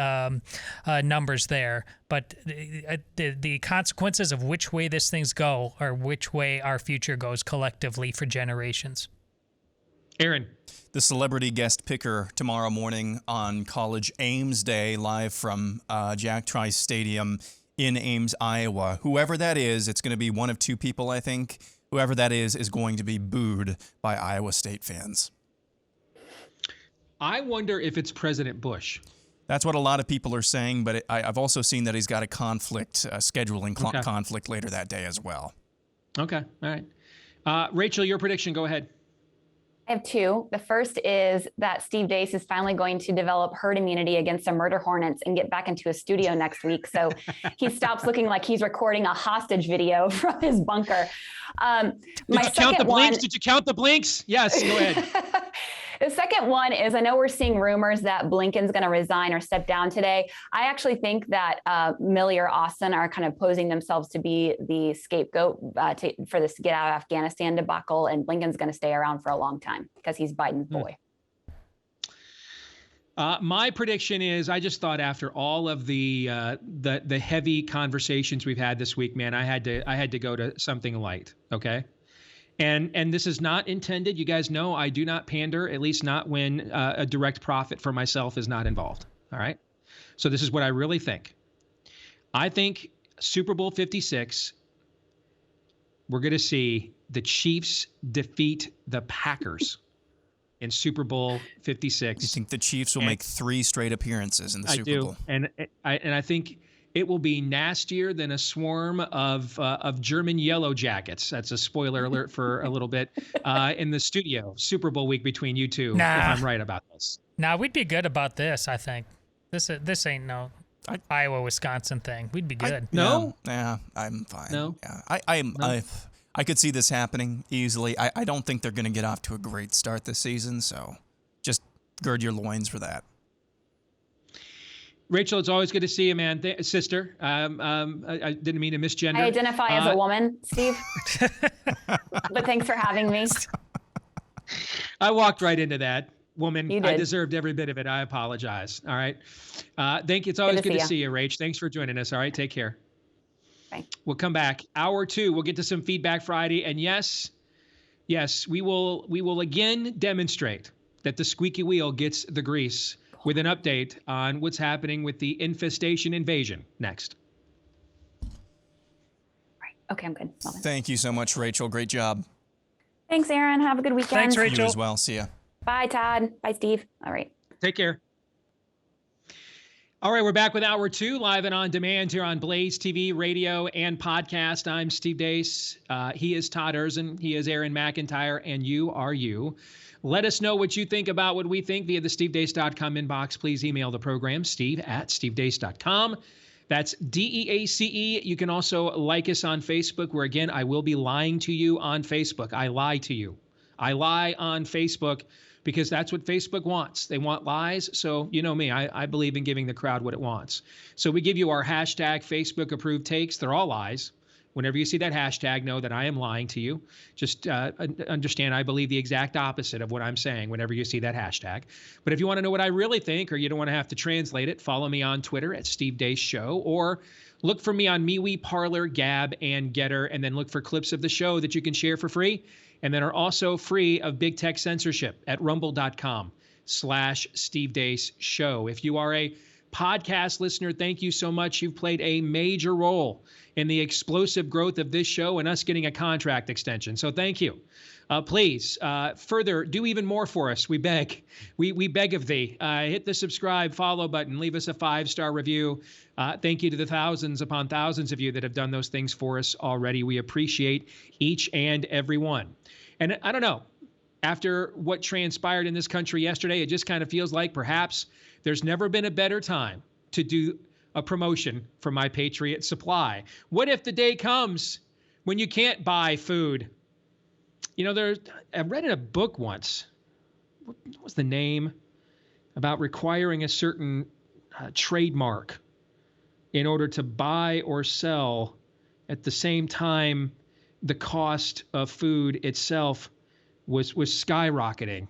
numbers there. But the consequences of which way this thing's go are which way our future goes collectively for generations. Aaron. The celebrity guest picker tomorrow morning on College Ames Day, live from Jack Trice Stadium in Ames, Iowa. Whoever that is, it's going to be one of two people, I think. Whoever that is going to be booed by Iowa State fans. I wonder if it's President Bush. That's what a lot of people are saying, but I've also seen that he's got a scheduling conflict later that day as well. Okay, all right. Rachel, your prediction, go ahead. I have two. The first is that Steve Deace is finally going to develop herd immunity against the murder hornets and get back into a studio next week. So he stops looking like he's recording a hostage video from his bunker. Did you count the blinks? Did you count the blinks? Yes, go ahead. The second one is, I know we're seeing rumors that Blinken's going to resign or step down today. I actually think that Milley or Austin are kind of posing themselves to be the scapegoat for this get out of Afghanistan debacle, and Blinken's going to stay around for a long time because he's Biden's boy. My prediction is, I just thought after all of the heavy conversations we've had this week, man, I had to go to something light. Okay. And this is not intended. You guys know I do not pander, at least not when a direct profit for myself is not involved. All right. So this is what I really think. I think Super Bowl 56, we're going to see the Chiefs defeat the Packers in Super Bowl 56. You think the Chiefs will make 3 straight appearances in the Super Bowl? And I think it will be nastier than a swarm of German yellow jackets. That's a spoiler alert for a little bit in the studio. Super Bowl week between you two, if I'm right about this. Nah, we'd be good about this, I think. This ain't no Iowa-Wisconsin thing. We'd be good. Yeah, I'm fine. No? Yeah, I could see this happening easily. I don't think they're going to get off to a great start this season, so just gird your loins for that. Rachel, it's always good to see you, man. Sister, I didn't mean to misgender. I identify as a woman, Steve. But thanks for having me. I walked right into that. Woman, You did. I deserved every bit of it. I apologize. All right. Thank you. It's always good to see you, Rach. Thanks for joining us. All right. Take care. Bye. We'll come back. Hour 2. We'll get to some Feedback Friday. And yes, we will again demonstrate that the squeaky wheel gets the grease, with an update on what's happening with the infestation invasion next. Right. Okay, I'm good. Thank you so much, Rachel. Great job. Thanks, Aaron. Have a good weekend. Thanks, Rachel. You as well. See ya. Bye, Todd. Bye, Steve. All right. Take care. All right, we're back with Hour 2, live and on demand here on Blaze TV, radio, and podcast. I'm Steve Deace. He is Todd Erzin. He is Aaron McIntyre, and you are you. Let us know what you think about what we think via the stevedeace.com inbox. Please email the program, steve@stevedeace.com. That's DEACE. You can also like us on Facebook, where, again, I will be lying to you on Facebook. I lie to you. I lie on Facebook because that's what Facebook wants. They want lies. So you know me, I believe in giving the crowd what it wants. So we give you our hashtag Facebook approved takes. They're all lies. Whenever you see that hashtag, know that I am lying to you. Just understand I believe the exact opposite of what I'm saying whenever you see that hashtag. But if you want to know what I really think, or you don't want to have to translate it, follow me on Twitter at Steve Deace Show, or look for me on MeWe, Parler, Gab, and Getter, and then look for clips of the show that you can share for free, and then are also free of big tech censorship at rumble.com/Steve Deace Show. If you are a podcast listener, thank you so much. You've played a major role in the explosive growth of this show and us getting a contract extension. So thank you. Please, further, do even more for us. We beg. We beg of thee. Hit the subscribe, follow button. Leave us a 5-star review. Thank you to the thousands upon thousands of you that have done those things for us already. We appreciate each and every one. And I don't know, after what transpired in this country yesterday, it just kind of feels like perhaps there's never been a better time to do a promotion for My Patriot Supply. What if the day comes when you can't buy food? You know, I read in a book once, what was the name, about requiring a certain trademark in order to buy or sell at the same time the cost of food itself was skyrocketing.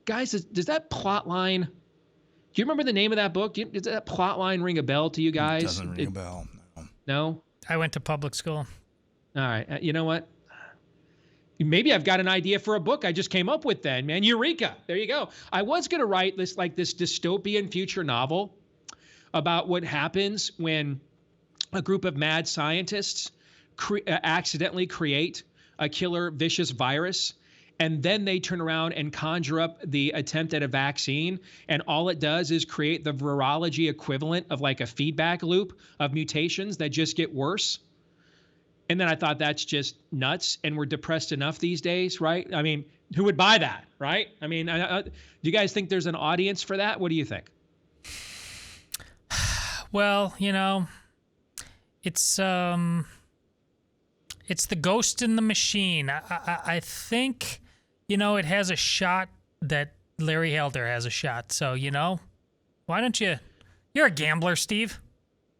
Guys, does that plot line, do you remember the name of that book? Does that plot line ring a bell to you guys? It doesn't ring a bell. No? I went to public school. All right. You know what? Maybe I've got an idea for a book I just came up with then, man. Eureka. There you go. I was going to write this dystopian future novel about what happens when a group of mad scientists accidentally create a killer, vicious virus, and then they turn around and conjure up the attempt at a vaccine, and all it does is create the virology equivalent of like a feedback loop of mutations that just get worse. And then I thought that's just nuts. And we're depressed enough these days, right? I mean, who would buy that, right? I mean, do you guys think there's an audience for that? What do you think? Well, it's the ghost in the machine. I think, it has a shot that Larry Elder has a shot. So, why don't you? You're a gambler, Steve.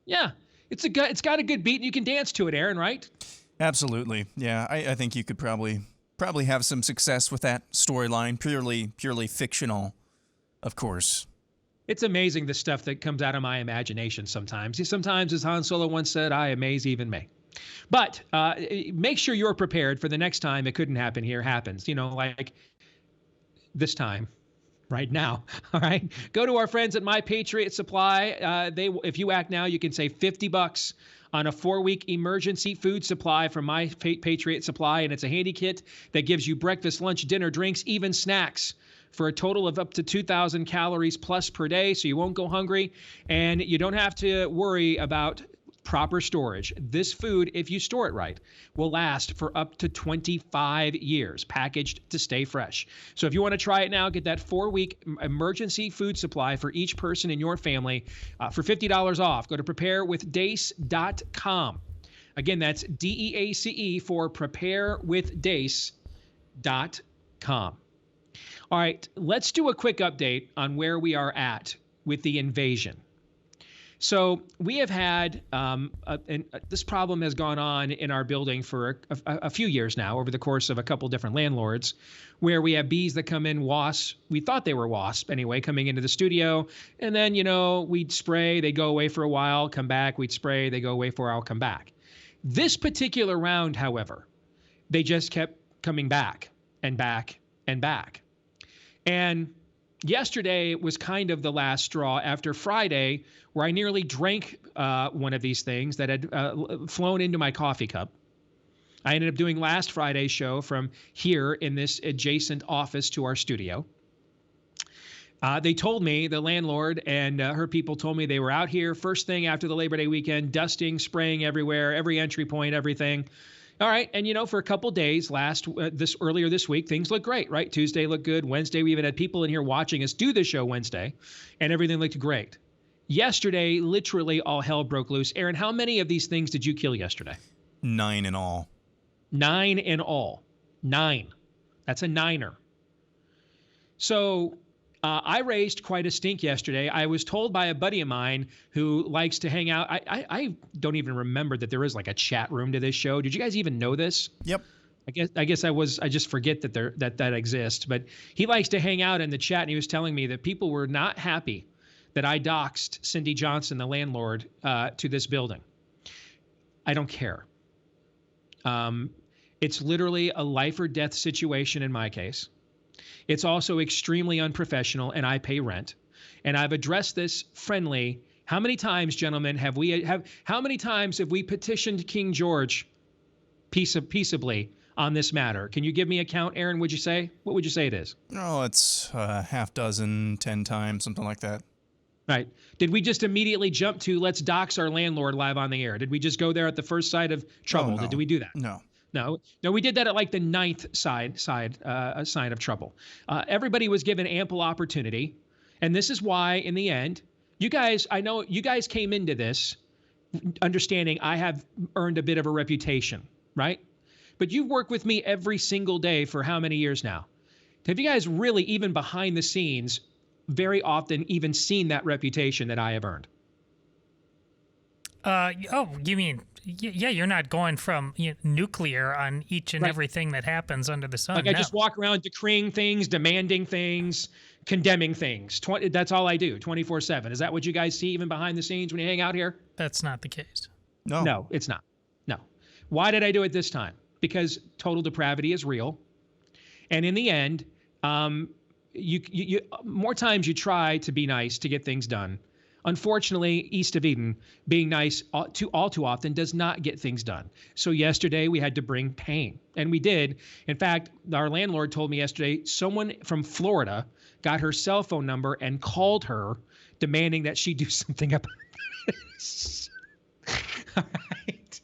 Yeah, it's got a good beat, and you can dance to it, Aaron. Right? Absolutely. Yeah, I think you could probably have some success with that storyline. Purely fictional, of course. It's amazing the stuff that comes out of my imagination sometimes. Sometimes, as Han Solo once said, I amaze even me. But make sure you're prepared for the next time it couldn't happen here happens. Like this time, right now. All right. Go to our friends at My Patriot Supply. If you act now, you can save $50 on a 4-week emergency food supply from My Patriot Supply. And it's a handy kit that gives you breakfast, lunch, dinner, drinks, even snacks, for a total of up to 2,000 calories plus per day, so you won't go hungry, and you don't have to worry about proper storage. This food, if you store it right, will last for up to 25 years, packaged to stay fresh. So if you want to try it now, get that 4-week emergency food supply for each person in your family for $50 off. Go to preparewithdace.com. Again, that's DEACE for preparewithdace.com. All right, let's do a quick update on where we are at with the invasion. So we have had, this problem has gone on in our building for a few years now, over the course of a couple different landlords, where we have bees that come in, wasps. We thought they were wasps anyway, coming into the studio. And then, we'd spray, they go away for a while, come back, we'd spray, they go away for a while, come back. This particular round, however, they just kept coming back and back and back. And yesterday was kind of the last straw after Friday, where I nearly drank one of these things that had flown into my coffee cup. I ended up doing last Friday's show from here in this adjacent office to our studio. They told me, the landlord and her people told me they were out here first thing after the Labor Day weekend, dusting, spraying everywhere, every entry point, everything. All right. And, for a couple days earlier this week, things looked great, right? Tuesday looked good. Wednesday, we even had people in here watching us do the show Wednesday, and everything looked great. Yesterday, literally all hell broke loose. Aaron, how many of these things did you kill yesterday? 9 in all. 9 in all. 9. That's a niner. So I raised quite a stink yesterday. I was told by a buddy of mine who likes to hang out. I don't even remember that there is like a chat room to this show. Did you guys even know this? Yep. I guess I just forget that exists. But he likes to hang out in the chat, and he was telling me that people were not happy that I doxed Cindy Johnson, the landlord, to this building. I don't care. It's literally a life or death situation in my case. It's also extremely unprofessional, and I pay rent. And I've addressed this friendly. How many times, gentlemen, have we petitioned King George peaceably on this matter? Can you give me a count, Aaron? What would you say it is? Oh, it's half dozen, 10 times, something like that. Right. Did we just immediately jump to let's dox our landlord live on the air? Did we just go there at the first sign of trouble? Oh, no. Did we do that? No, we did that at like the 9th sign of trouble. Everybody was given ample opportunity. And this is why, in the end, I know you guys came into this understanding I have earned a bit of a reputation, right? But you've worked with me every single day for how many years now? Have you guys really, even behind the scenes, very often even seen that reputation that I have earned? You mean, yeah, you're not going from nuclear on each and everything that happens under the sun. Like I just walk around decreeing things, demanding things, condemning things. That's all I do 24/7. Is that what you guys see even behind the scenes when you hang out here? That's not the case. No, it's not. No. Why did I do it this time? Because total depravity is real. And in the end, you more times you try to be nice to get things done. Unfortunately, East of Eden, being nice all too often does not get things done. So yesterday we had to bring pain, and we did. In fact, our landlord told me yesterday someone from Florida got her cell phone number and called her demanding that she do something about this. All right.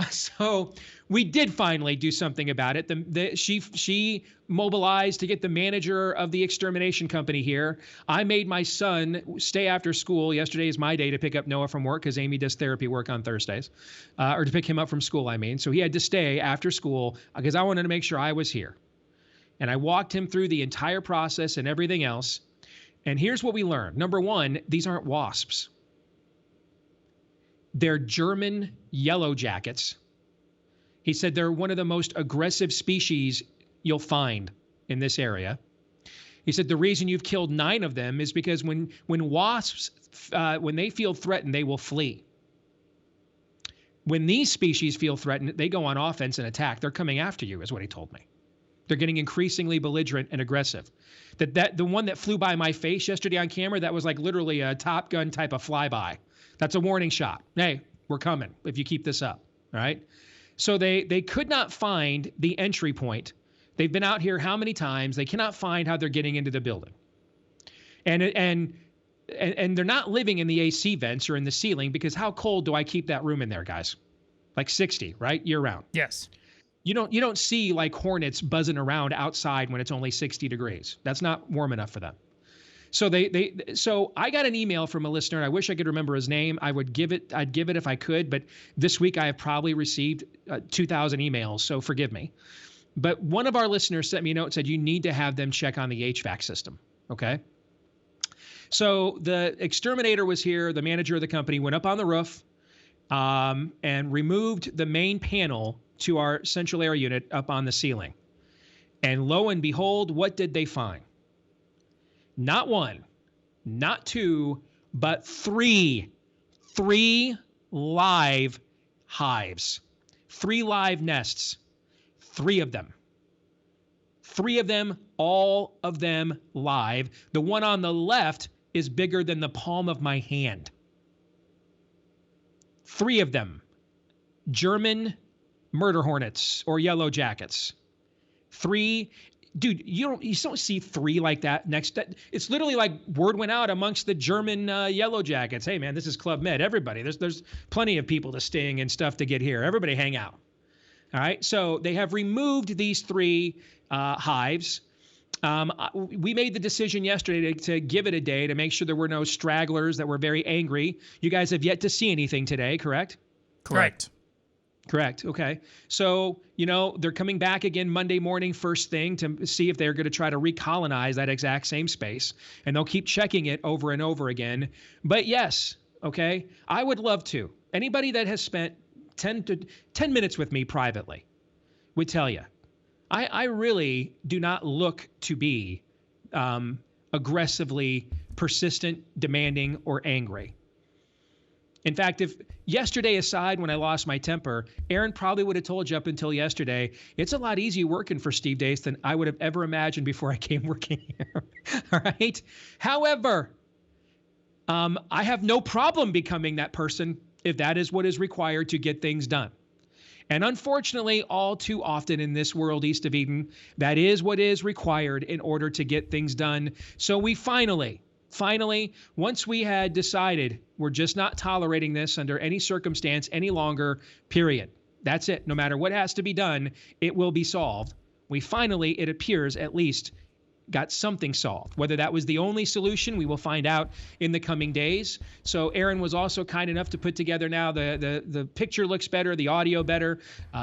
So we did finally do something about it. She mobilized to get the manager of the extermination company here. I made my son stay after school. Yesterday is my day to pick up Noah from work because Amy does therapy work on Thursdays, or to pick him up from school, I mean. So he had to stay after school because I wanted to make sure I was here. And I walked him through the entire process and everything else. And here's what we learned. Number one, these aren't wasps. They're German yellow jackets. He said they're one of the most aggressive species you'll find in this area. He said the reason you've killed 9 of them is because when wasps, when they feel threatened, they will flee. When these species feel threatened, they go on offense and attack. They're coming after you, is what he told me. They're getting increasingly belligerent and aggressive. The one that flew by my face yesterday on camera, that was like literally a Top Gun type of flyby. That's a warning shot. Hey, we're coming if you keep this up. All right. So they could not find the entry point. They've been out here how many times? They cannot find how they're getting into the building. And they're not living in the AC vents or in the ceiling, because how cold do I keep that room in there, guys? Like 60, right? Year round. Yes. You don't see like hornets buzzing around outside when it's only 60 degrees. That's not warm enough for them. So so I got an email from a listener, and I wish I could remember his name. I'd give it if I could, but this week I have probably received 2,000 emails, so forgive me. But one of our listeners sent me a note and said, you need to have them check on the HVAC system, okay? So the exterminator was here, the manager of the company went up on the roof and removed the main panel to our central air unit up on the ceiling. And lo and behold, what did they find? Not 1, not 2, but 3 live hives, 3 live nests, 3 of them. 3 of them, all of them live. The one on the left is bigger than the palm of my hand. 3 of them, German murder hornets or yellow jackets. 3. Dude, you don't see 3 like that next. It's literally like word went out amongst the German yellow jackets. Hey man, this is Club Med. Everybody, there's plenty of people to sting and stuff to get here. Everybody hang out. All right. So they have removed these 3 hives. We made the decision yesterday to give it a day to make sure there were no stragglers that were very angry. You guys have yet to see anything today, correct? Correct. Correct. Okay. So, they're coming back again Monday morning, first thing, to see if they're going to try to recolonize that exact same space. And they'll keep checking it over and over again. But yes, okay, I would love to. Anybody that has spent 10 minutes with me privately would tell you, I really do not look to be aggressively persistent, demanding, or angry. In fact, if yesterday aside, when I lost my temper, Aaron probably would have told you up until yesterday, it's a lot easier working for Steve Deace than I would have ever imagined before I came working here. All right. However, I have no problem becoming that person if that is what is required to get things done. And unfortunately, all too often in this world east of Eden, that is what is required in order to get things done. So we finally, once we had decided we're just not tolerating this under any circumstance any longer, period. That's it. No matter what has to be done, it will be solved. We finally, it appears, at least got something solved. Whether that was the only solution, we will find out in the coming days. So Aaron was also kind enough to put together now the picture looks better, the audio better.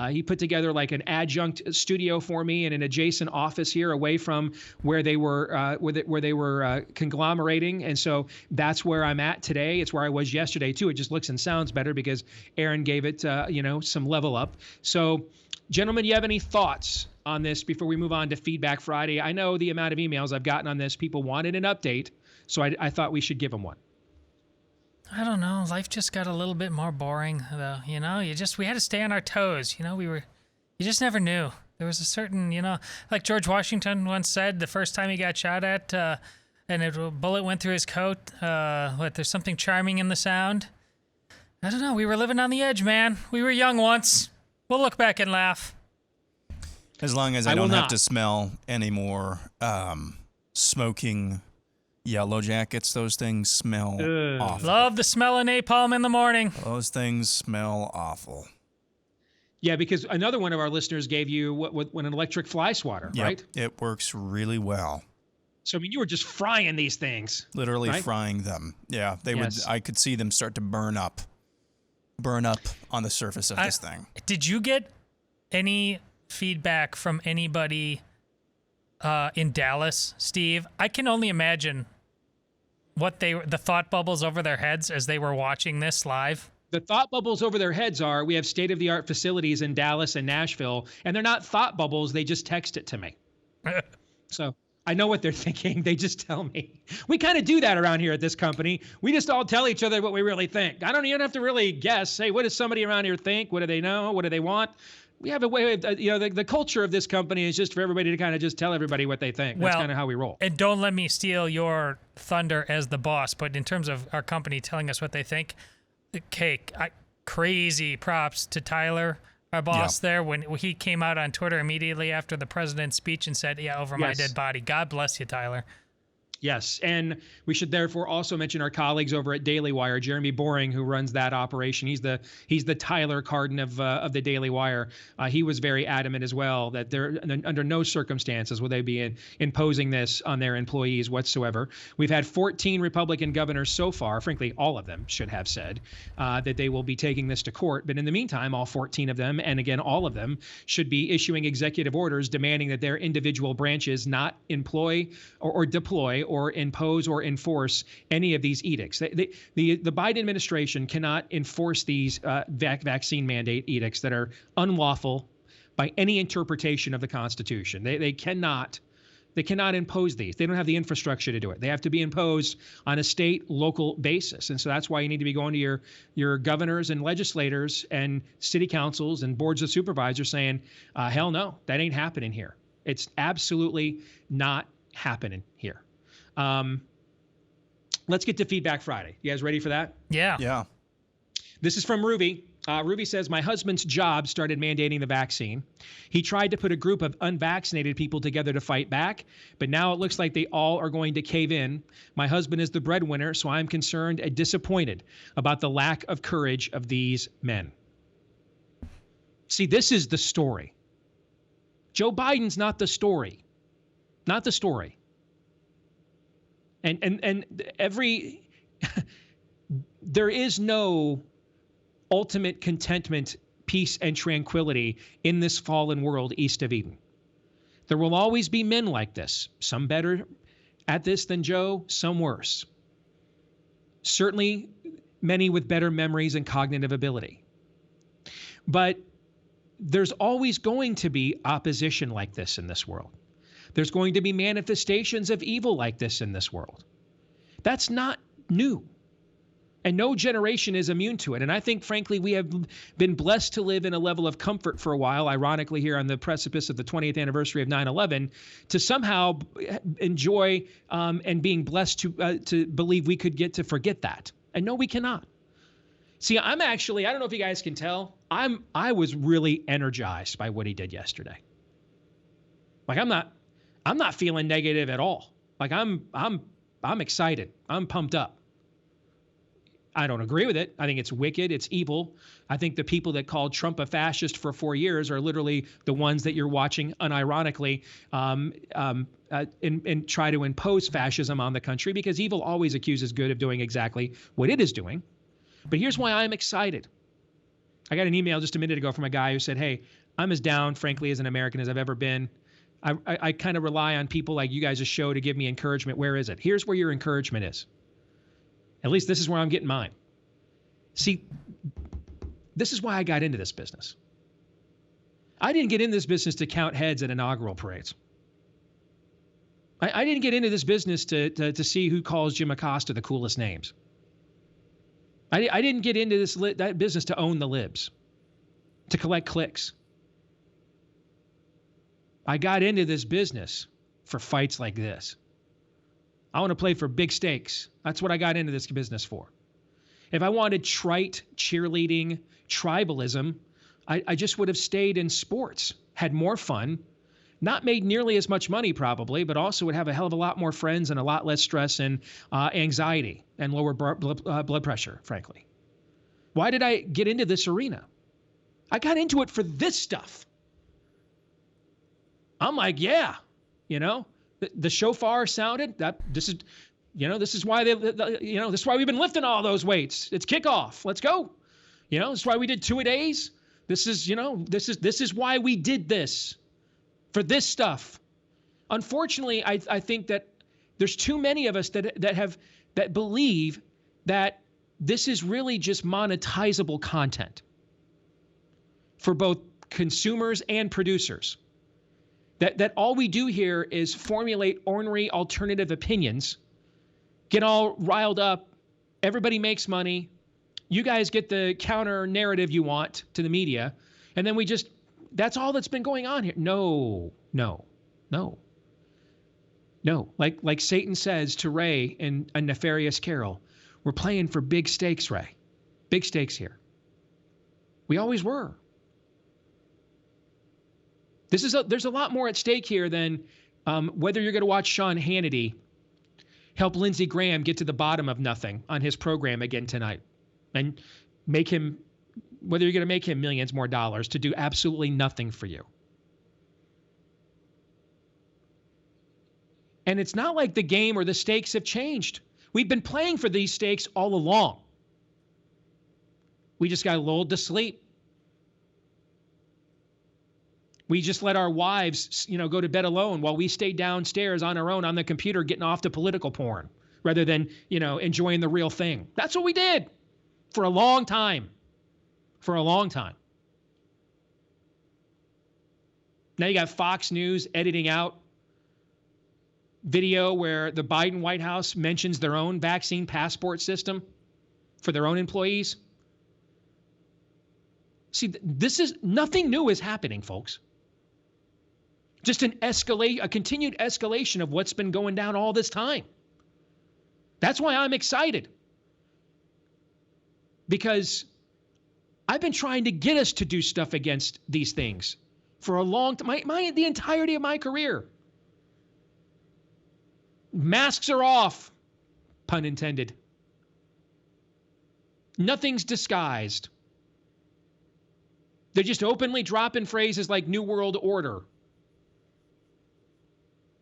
He put together like an adjunct studio for me in an adjacent office here away from where they were conglomerating. And so that's where I'm at today. It's where I was yesterday too. It just looks and sounds better because Aaron gave it some level up. So gentlemen, you have any thoughts on this before we move on to Feedback Friday? I know the amount of emails I've gotten on this. People wanted an update, so I thought we should give them one. I don't know. Life just got a little bit more boring, though. We had to stay on our toes. You just never knew. There was a certain, like George Washington once said, the first time he got shot at, and a bullet went through his coat. There's something charming in the sound. I don't know. We were living on the edge, man. We were young once. We'll look back and laugh. As long as I don't have to smell any more smoking yellow jackets, those things smell awful. Love the smell of napalm in the morning. Those things smell awful. Yeah, because another one of our listeners gave you an electric fly swatter, Yep, right? it works really well. So, I mean, you were just frying these things. Literally right? frying them. Yeah, they Yes. would. I could see them start to burn up on the surface of this thing. Did you get any feedback from anybody in Dallas, Steve? I can only imagine what the thought bubbles over their heads as they were watching this live. The thought bubbles over their heads are, we have state-of-the-art facilities in Dallas and Nashville, and they're not thought bubbles. They just text it to me. So I know what they're thinking. They just tell me. We kind of do that around here at this company. We just all tell each other what we really think. I don't even have to really guess. Hey, what does somebody around here think? What do they know? What do they want? We have a way of, the culture of this company is just for everybody to kind of just tell everybody what they think. That's kind of how we roll. And don't let me steal your thunder as the boss, but in terms of our company telling us what they think, crazy props to Tyler, our boss there, when he came out on Twitter immediately after the president's speech and said, over my dead body. God bless you, Tyler. Yes, and we should therefore also mention our colleagues over at Daily Wire, Jeremy Boring, who runs that operation. He's the Tyler Carden of the Daily Wire. He was very adamant as well that they're under no circumstances will they be imposing this on their employees whatsoever. We've had 14 Republican governors so far. Frankly, all of them should have said that they will be taking this to court. But in the meantime, all 14 of them, and again, all of them, should be issuing executive orders demanding that their individual branches not employ or deploy or impose or enforce any of these edicts. The Biden administration cannot enforce these vaccine mandate edicts that are unlawful by any interpretation of the Constitution. They cannot impose these. They don't have the infrastructure to do it. They have to be imposed on a state, local basis. And so that's why you need to be going to your governors and legislators and city councils and boards of supervisors saying, hell no, that ain't happening here. It's absolutely not happening here. Let's get to Feedback Friday. You guys ready for that? Yeah. This is from Ruby. Ruby says, my husband's job started mandating the vaccine. He tried to put a group of unvaccinated people together to fight back, but now it looks like they all are going to cave in. My husband is the breadwinner, so I'm concerned and disappointed about the lack of courage of these men. See, this is the story. Joe Biden's not the story. Not the story. And there is no ultimate contentment, peace, and tranquility in this fallen world east of Eden. There will always be men like this, some better at this than Joe, some worse. Certainly many with better memories and cognitive ability. But there's always going to be opposition like this in this world. There's going to be manifestations of evil like this in this world. That's not new. And no generation is immune to it. And I think, frankly, we have been blessed to live in a level of comfort for a while, ironically here on the precipice of the 20th anniversary of 9/11, to somehow enjoy and being blessed to believe we could get to forget that. And no, we cannot. See, I don't know if you guys can tell, I was really energized by what he did yesterday. Like, I'm not feeling negative at all. Like I'm excited. I'm pumped up. I don't agree with it. I think it's wicked. It's evil. I think the people that called Trump a fascist for 4 years are literally the ones that you're watching unironically and try to impose fascism on the country, because evil always accuses good of doing exactly what it is doing. But here's why I'm excited. I got an email just a minute ago from a guy who said, hey, I'm as down, frankly, as an American as I've ever been. I kind of rely on people like you guys' show to give me encouragement. Where is it? Here's where your encouragement is. At least this is where I'm getting mine. See, this is why I got into this business. I didn't get into this business to count heads at inaugural parades. I didn't get into this business to see who calls Jim Acosta the coolest names. I didn't get into that business to own the libs, to collect clicks. I got into this business for fights like this. I want to play for big stakes. That's what I got into this business for. If I wanted trite, cheerleading, tribalism, I just would have stayed in sports, had more fun, not made nearly as much money probably, but also would have a hell of a lot more friends and a lot less stress and anxiety and lower blood pressure, frankly. Why did I get into this arena? I got into it for this stuff. I'm like, yeah, the shofar sounded. This is why this is why we've been lifting all those weights. It's kickoff. Let's go. This is why we did 2-a-days. This is why we did this, for this stuff. Unfortunately, I think that there's too many of us that believe that this is really just monetizable content for both consumers and producers. That all we do here is formulate ornery alternative opinions, get all riled up, everybody makes money, you guys get the counter narrative you want to the media, and then that's all that's been going on here. No. Like Satan says to Ray in A Nefarious Carol, we're playing for big stakes, Ray. Big stakes here. We always were. There's a lot more at stake here than whether you're going to watch Sean Hannity help Lindsey Graham get to the bottom of nothing on his program again tonight and whether you're going to make him millions more dollars to do absolutely nothing for you. And it's not like the game or the stakes have changed. We've been playing for these stakes all along. We just got lulled to sleep. We just let our wives, go to bed alone while we stayed downstairs on our own on the computer getting off to political porn rather than, enjoying the real thing. That's what we did for a long time. For a long time. Now you got Fox News editing out video where the Biden White House mentions their own vaccine passport system for their own employees. See, nothing new is happening, folks. Just a continued escalation of what's been going down all this time. That's why I'm excited. Because I've been trying to get us to do stuff against these things for a long time, the entirety of my career. Masks are off, pun intended. Nothing's disguised. They're just openly dropping phrases like New World Order.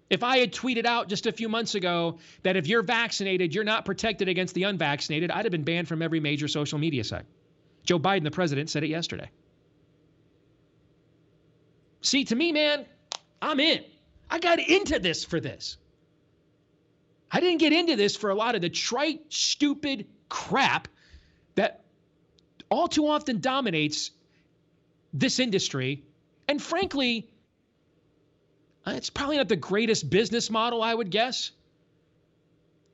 If I had tweeted out just a few months ago that if you're vaccinated, you're not protected against the unvaccinated, I'd have been banned from every major social media site. Joe Biden, the president, said it yesterday. See, to me, man, I'm in. I got into this for this. I didn't get into this for a lot of the trite, stupid crap that all too often dominates this industry. And frankly, it's probably not the greatest business model, I would guess,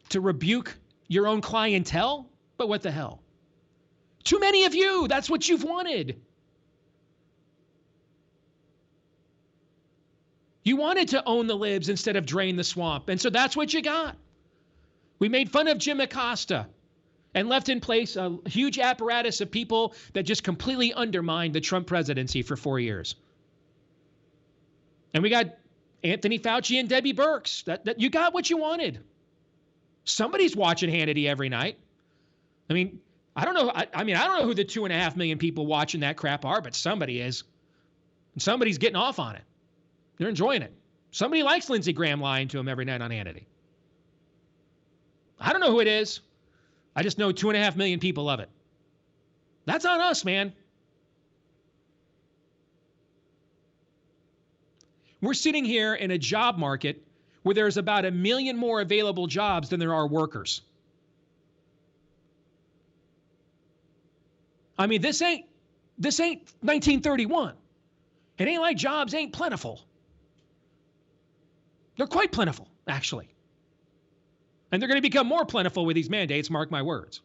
to rebuke your own clientele, but what the hell? Too many of you, that's what you've wanted. You wanted to own the libs instead of drain the swamp, and so that's what you got. We made fun of Jim Acosta and left in place a huge apparatus of people that just completely undermined the Trump presidency for 4 years. And we got Anthony Fauci and Debbie Birx. That you got what you wanted. Somebody's watching Hannity every night. I mean, I don't know. I don't know who the 2.5 million people watching that crap are, but somebody is. And somebody's getting off on it. They're enjoying it. Somebody likes Lindsey Graham lying to him every night on Hannity. I don't know who it is. I just know 2.5 million people love it. That's on us, man. We're sitting here in a job market where there's about 1 million more available jobs than there are workers. I mean, this ain't 1931. It ain't like jobs ain't plentiful. They're quite plentiful, actually. And they're going to become more plentiful with these mandates, mark my words.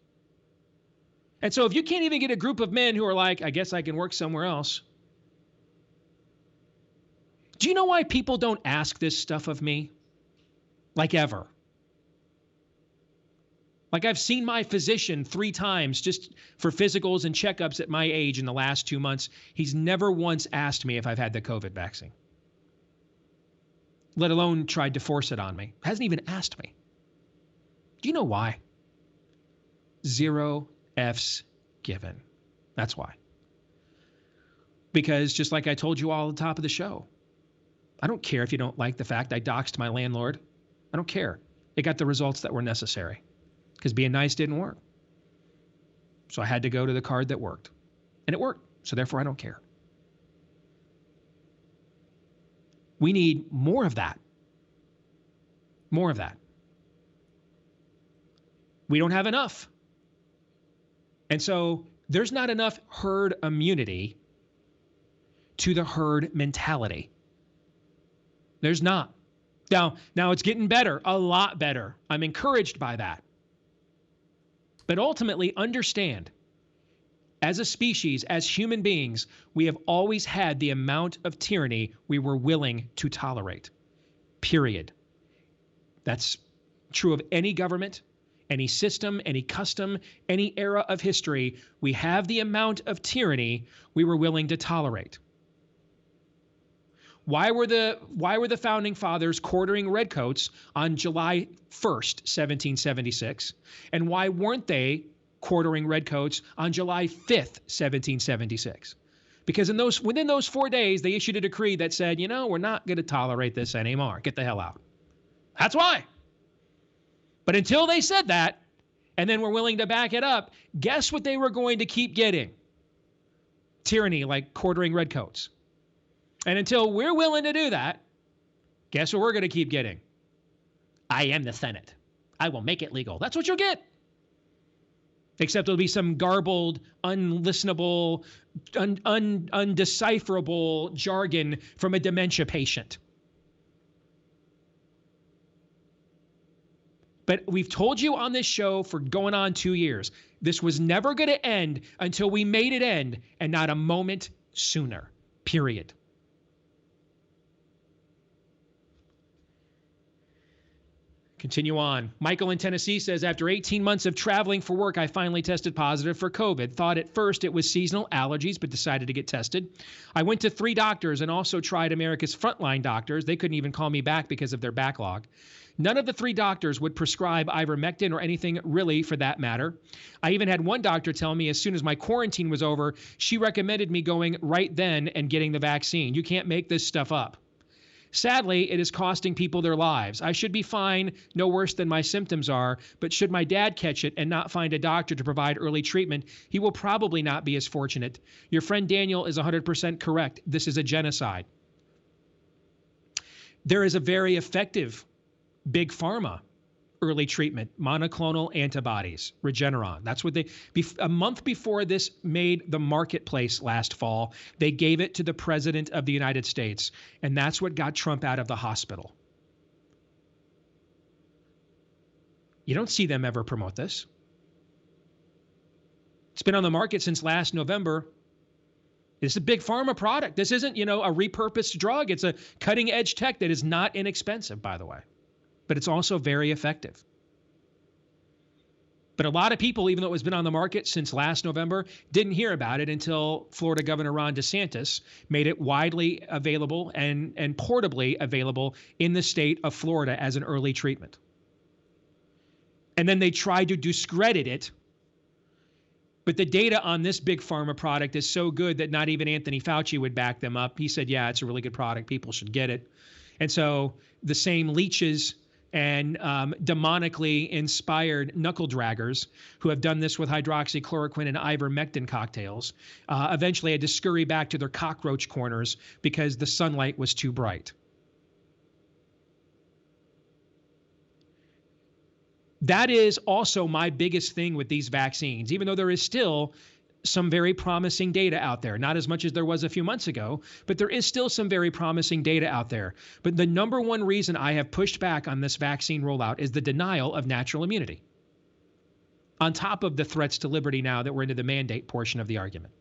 And so if you can't even get a group of men who are like, I guess I can work somewhere else. Do you know why people don't ask this stuff of me? Like ever. Like I've seen my physician 3 times just for physicals and checkups at my age in the last 2 months. He's never once asked me if I've had the COVID vaccine. Let alone tried to force it on me. Hasn't even asked me. Do you know why? 0 F's given. That's why. Because just like I told you all at the top of the show, I don't care if you don't like the fact I doxed my landlord. I don't care. It got the results that were necessary because being nice didn't work. So I had to go to the card that worked, and it worked. So therefore I don't care. We need more of that. More of that. We don't have enough. And so there's not enough herd immunity to the herd mentality. There's not. Now it's getting better, a lot better. I'm encouraged by that. But ultimately, understand, as a species, as human beings, we have always had the amount of tyranny we were willing to tolerate. Period. That's true of any government, any system, any custom, any era of history. We have the amount of tyranny we were willing to tolerate. Why were the founding fathers quartering redcoats on July 1st, 1776? And why weren't they quartering redcoats on July 5th, 1776? Because within those 4 days, they issued a decree that said, we're not going to tolerate this anymore. Get the hell out. That's why. But until they said that, and then were willing to back it up, guess what they were going to keep getting? Tyranny, like quartering redcoats. And until we're willing to do that, guess what we're going to keep getting? I am the Senate. I will make it legal. That's what you'll get. Except it'll be some garbled, unlistenable, undecipherable jargon from a dementia patient. But we've told you on this show for going on 2 years, this was never going to end until we made it end, and not a moment sooner. Period. Continue on. Michael in Tennessee says, after 18 months of traveling for work, I finally tested positive for COVID. Thought at first it was seasonal allergies, but decided to get tested. I went to 3 doctors and also tried America's Frontline doctors. They couldn't even call me back because of their backlog. None of the 3 doctors would prescribe ivermectin or anything really for that matter. I even had one doctor tell me as soon as my quarantine was over, she recommended me going right then and getting the vaccine. You can't make this stuff up. Sadly, it is costing people their lives. I should be fine, no worse than my symptoms are, but should my dad catch it and not find a doctor to provide early treatment, he will probably not be as fortunate. Your friend Daniel is 100% correct. This is a genocide. There is a very effective big pharma early treatment, monoclonal antibodies, Regeneron. That's what a month before this made the marketplace last fall, they gave it to the President of the United States. And that's what got Trump out of the hospital. You don't see them ever promote this. It's been on the market since last November. It's a big pharma product. This isn't, a repurposed drug. It's a cutting edge tech that is not inexpensive, by the way. But it's also very effective. But a lot of people, even though it's been on the market since last November, didn't hear about it until Florida Governor Ron DeSantis made it widely available and portably available in the state of Florida as an early treatment. And then they tried to discredit it. But the data on this big pharma product is so good that not even Anthony Fauci would back them up. He said, yeah, it's a really good product. People should get it. And so the same leeches and demonically inspired knuckle draggers who have done this with hydroxychloroquine and ivermectin cocktails eventually had to scurry back to their cockroach corners because the sunlight was too bright. That is also my biggest thing with these vaccines, even though there is still some very promising data out there, not as much as there was a few months ago, but there is still some very promising data out there. But the number one reason I have pushed back on this vaccine rollout is the denial of natural immunity, on top of the threats to liberty now that we're into the mandate portion of the argument.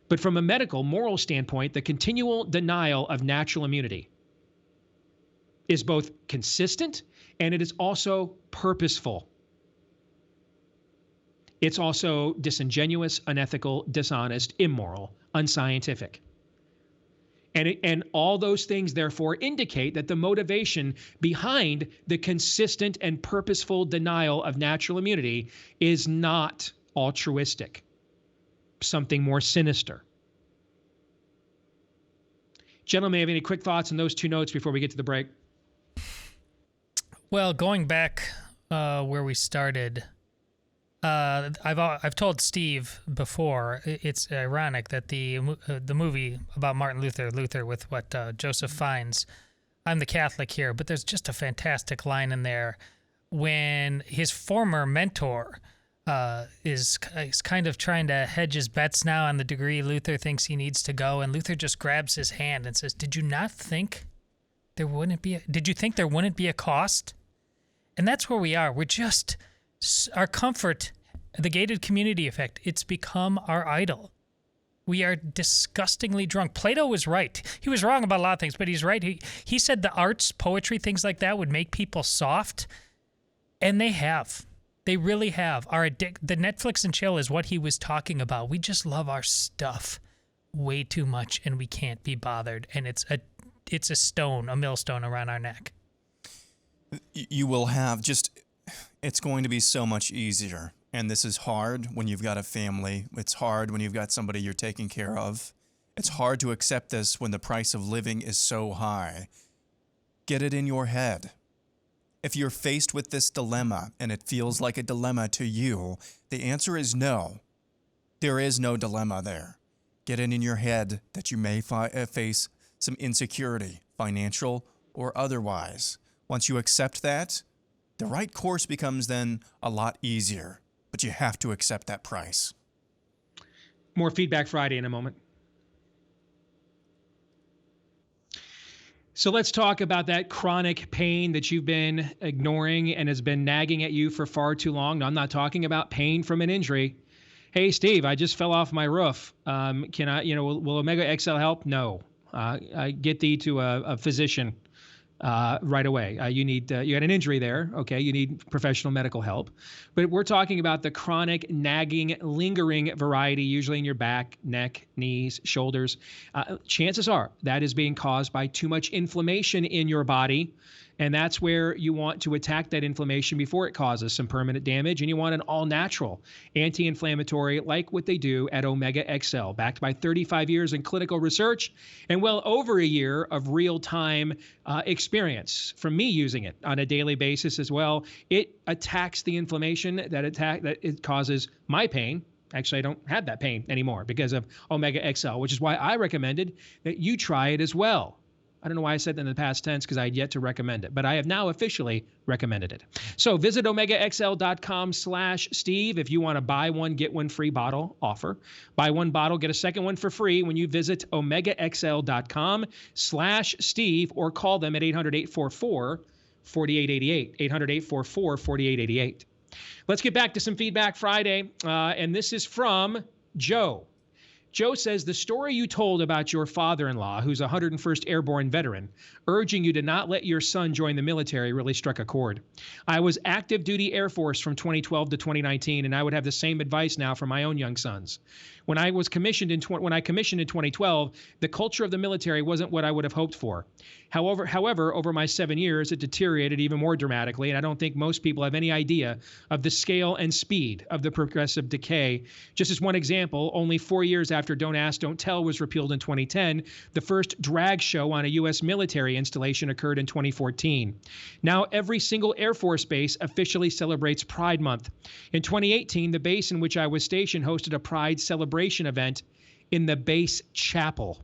But from a medical, moral standpoint, the continual denial of natural immunity is both consistent and it is also purposeful. It's also disingenuous, unethical, dishonest, immoral, unscientific. And all those things, therefore, indicate that the motivation behind the consistent and purposeful denial of natural immunity is not altruistic, something more sinister. Gentlemen, have any quick thoughts on those two notes before we get to the break? Well, going back where we started, I've told Steve before. It's ironic that the movie about Martin Luther with Joseph Fiennes. I'm the Catholic here, but there's just a fantastic line in there when his former mentor is kind of trying to hedge his bets now on the degree Luther thinks he needs to go, and Luther just grabs his hand and says, "Did you not think there wouldn't be? Did you think there wouldn't be a cost?" And that's where we are. We're just our comfort, the gated community effect. It's become our idol. We are disgustingly drunk. Plato was right. He was wrong about a lot of things, but he's right. He said the arts, poetry, things like that would make people soft, and they have. They really have. The Netflix and chill is what he was talking about. We just love our stuff way too much, and we can't be bothered. And it's a millstone around our neck. You will have it's going to be so much easier. And this is hard when you've got a family. It's hard when you've got somebody you're taking care of. It's hard to accept this when the price of living is so high. Get it in your head. If you're faced with this dilemma and it feels like a dilemma to you, the answer is no. There is no dilemma there. Get it in your head that you may face some insecurity, financial or otherwise. Once you accept that, the right course becomes then a lot easier, but you have to accept that price. More Feedback Friday in a moment. So let's talk about that chronic pain that you've been ignoring and has been nagging at you for far too long. No, I'm not talking about pain from an injury. Hey, Steve, I just fell off my roof. Can I, will Omega XL help? No. I get thee to a physician right away. You got an injury there. Okay. You need professional medical help. But we're talking about the chronic, nagging, lingering variety, usually in your back, neck, knees, shoulders. Chances are that is being caused by too much inflammation in your body. And that's where you want to attack that inflammation before it causes some permanent damage. And you want an all-natural anti-inflammatory like what they do at Omega XL, backed by 35 years in clinical research and well over a year of real-time experience from me using it on a daily basis as well. It attacks the inflammation that it causes my pain. Actually, I don't have that pain anymore because of Omega XL, which is why I recommended that you try it as well. I don't know why I said that in the past tense because I had yet to recommend it, but I have now officially recommended it. So visit omegaxl.com/Steve if you want to buy one, get one free bottle offer. Buy one bottle, get a second one for free when you visit omegaxl.com/Steve or call them at 800-844-4888, 800-844-4888. Let's get back to some Feedback Friday, and this is from Joe. Joe says, the story you told about your father-in-law, who's a 101st Airborne veteran, urging you to not let your son join the military really struck a chord. I was active duty Air Force from 2012 to 2019, and I would have the same advice now for my own young sons. When I commissioned in 2012, the culture of the military wasn't what I would have hoped for. However, over my 7 years, it deteriorated even more dramatically, and I don't think most people have any idea of the scale and speed of the progressive decay. Just as one example, only 4 years after Don't Ask, Don't Tell was repealed in 2010, the first drag show on a U.S. military installation occurred in 2014. Now, every single Air Force base officially celebrates Pride Month. In 2018, the base in which I was stationed hosted a Pride celebration event in the base chapel.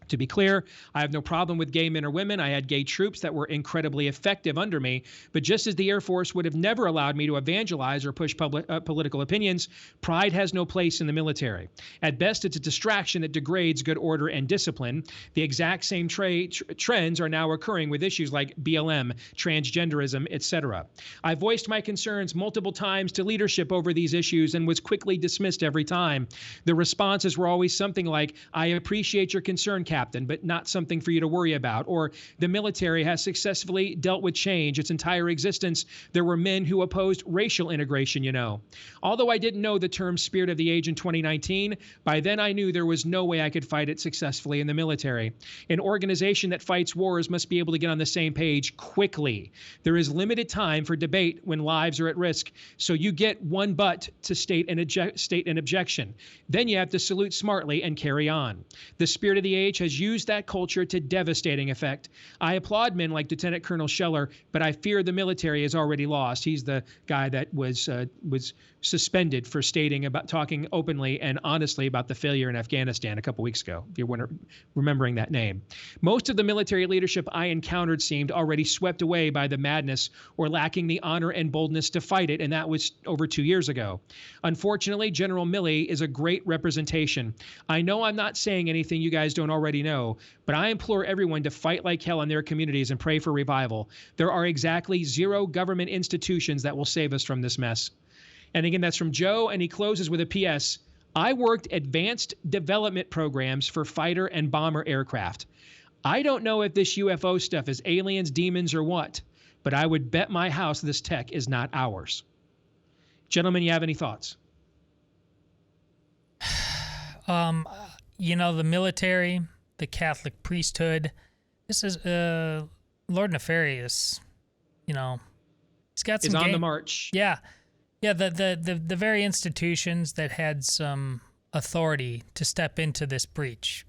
To be clear, I have no problem with gay men or women. I had gay troops that were incredibly effective under me. But just as the Air Force would have never allowed me to evangelize or push political opinions, pride has no place in the military. At best, it's a distraction that degrades good order and discipline. The exact same trends are now occurring with issues like BLM, transgenderism, etc. I voiced my concerns multiple times to leadership over these issues and was quickly dismissed every time. The responses were always something like, I appreciate your concern, Captain, but not something for you to worry about. Or the military has successfully dealt with change its entire existence. There were men who opposed racial integration, you know. Although I didn't know the term spirit of the age in 2019, by then I knew there was no way I could fight it successfully in the military. An organization that fights wars must be able to get on the same page quickly. There is limited time for debate when lives are at risk. So you get one but to state an objection. Then you have to salute smartly and carry on. The spirit of the age has used that culture to devastating effect. I applaud men like Lieutenant Colonel Scheller, but I fear the military has already lost. He's the guy that was suspended for talking openly and honestly about the failure in Afghanistan a couple weeks ago, if you're remembering that name. Most of the military leadership I encountered seemed already swept away by the madness or lacking the honor and boldness to fight it, and that was over 2 years ago. Unfortunately, General Milley is a great representation. I know I'm not saying anything you guys don't already know, but I implore everyone to fight like hell in their communities and pray for revival. There are exactly 0 government institutions that will save us from this mess. And again, that's from Joe, and he closes with a PS. I worked advanced development programs for fighter and bomber aircraft. I don't know if this UFO stuff is aliens, demons, or what, but I would bet my house this tech is not ours. Gentlemen, you have any thoughts? The military, the Catholic priesthood, this is Lord Nefarious. He's got some. Is on the march. Yeah. Yeah, the very institutions that had some authority to step into this breach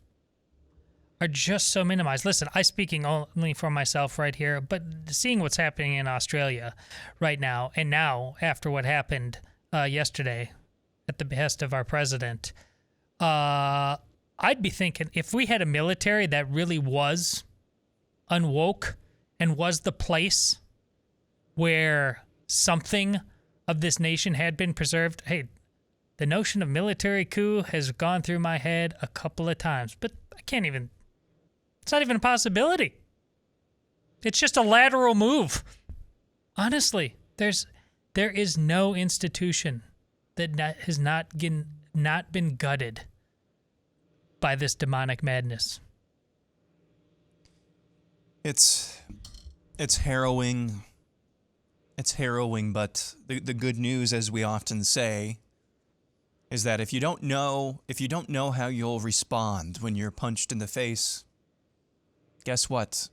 are just so minimized. Listen, I'm speaking only for myself right here, but seeing what's happening in Australia right now, and now after what happened yesterday at the behest of our president, I'd be thinking if we had a military that really was unwoke and was the place where something of this nation had been preserved. Hey, the notion of military coup has gone through my head a couple of times, but it's not even a possibility. It's just a lateral move. Honestly, there is no institution that has not been gutted by this demonic madness. It's harrowing. It's harrowing, but the good news, as we often say, is that if you don't know how you'll respond when you're punched in the face, guess what?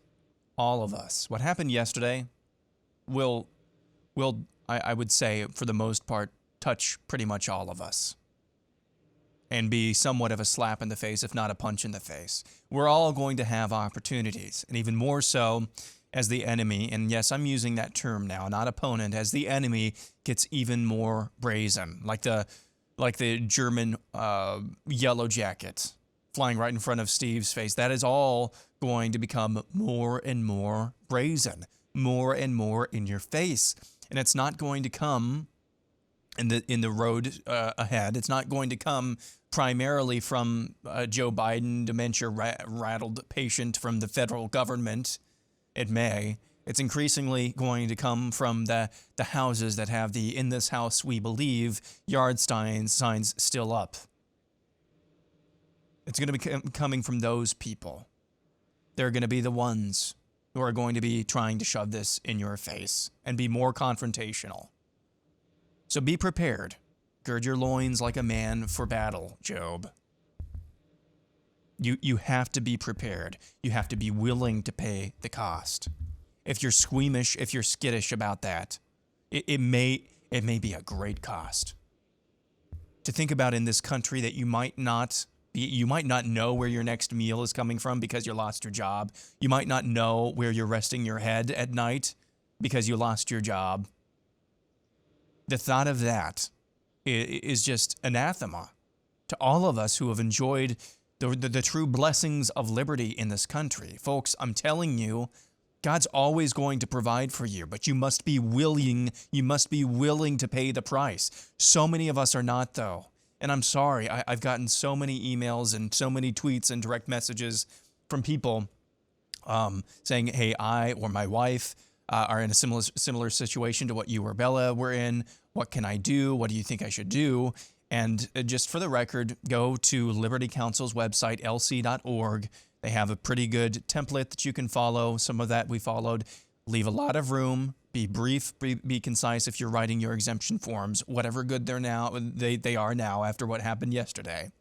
All of us. What happened yesterday will I would say, for the most part, touch pretty much all of us and be somewhat of a slap in the face, if not a punch in the face. We're all going to have opportunities, and even more so as the enemy, and yes, I'm using that term now, not opponent, as the enemy gets even more brazen, like the German yellow jacket flying right in front of Steve's face. That is all going to become more and more brazen, more and more in your face, and it's not going to come in the road ahead. It's not going to come primarily from Joe Biden, dementia-rattled patient from the federal government. It may. It's increasingly going to come from the houses that have the "in this house we believe" yard signs still up. It's going to be coming from those people. They're going to be the ones who are going to be trying to shove this in your face and be more confrontational. So be prepared. Gird your loins like a man for battle, Job. You have to be prepared. You have to be willing to pay the cost. If you're squeamish, if you're skittish about that, it may be a great cost. To think about in this country that you might not know where your next meal is coming from because you lost your job. You might not know where you're resting your head at night because you lost your job. The thought of that is just anathema to all of us who have enjoyed the true blessings of liberty in this country. Folks, I'm telling you, God's always going to provide for you, but you must be willing to pay the price. So many of us are not, though. And I'm sorry, I've gotten so many emails and so many tweets and direct messages from people saying, hey, I or my wife are in a similar situation to what you or Bella were in. What can I do? What do you think I should do? And just for the record, go to Liberty Council's website, lc.org. They have a pretty good template that you can follow. Some of that we followed. Leave a lot of room. Be brief. Be concise if you're writing your exemption forms. Whatever good they are now after what happened yesterday.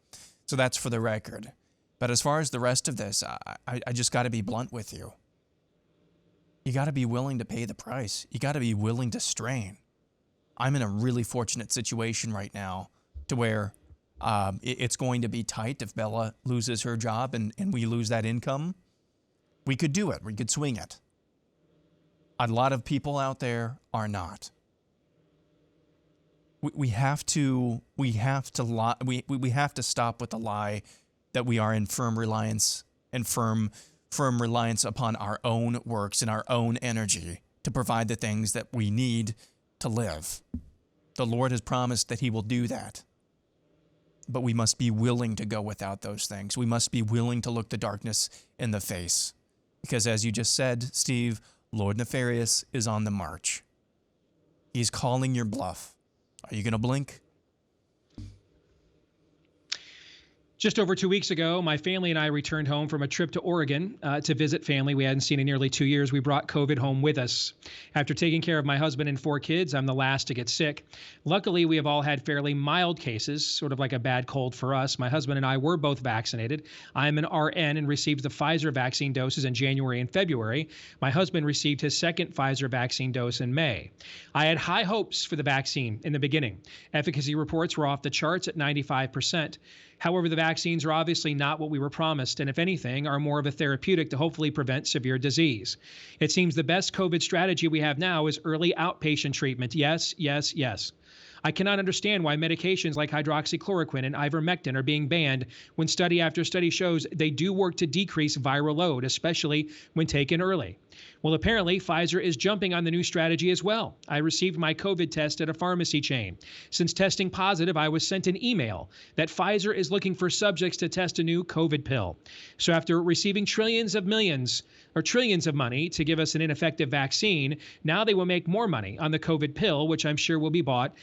So that's for the record. But as far as the rest of this, I just got to be blunt with you. You got to be willing to pay the price. You got to be willing to strain. I'm in a really fortunate situation right now to where It's going to be tight if Bella loses her job and we lose that income. We could do it. We could swing it. A lot of people out there are not. We have to stop with the lie that we are in firm reliance and firm reliance upon our own works and our own energy to provide the things that we need to live. The Lord has promised that he will do that. But we must be willing to go without those things. We must be willing to look the darkness in the face. Because as you just said, Steve, Lord Nefarious is on the march. He's calling your bluff. Are you going to blink? Just over 2 weeks ago, my family and I returned home from a trip to Oregon to visit family we hadn't seen in nearly 2 years. We brought COVID home with us. After taking care of my husband and 4 kids, I'm the last to get sick. Luckily, we have all had fairly mild cases, sort of like a bad cold for us. My husband and I were both vaccinated. I am an RN and received the Pfizer vaccine doses in January and February. My husband received his second Pfizer vaccine dose in May. I had high hopes for the vaccine in the beginning. Efficacy reports were off the charts at 95%. However, the vaccines are obviously not what we were promised, and if anything, are more of a therapeutic to hopefully prevent severe disease. It seems the best COVID strategy we have now is early outpatient treatment. Yes, yes, yes. I cannot understand why medications like hydroxychloroquine and ivermectin are being banned when study after study shows they do work to decrease viral load, especially when taken early. Well, apparently, Pfizer is jumping on the new strategy as well. I received my COVID test at a pharmacy chain. Since testing positive, I was sent an email that Pfizer is looking for subjects to test a new COVID pill. So after receiving trillions of money to give us an ineffective vaccine, now they will make more money on the COVID pill, which I'm sure will be brought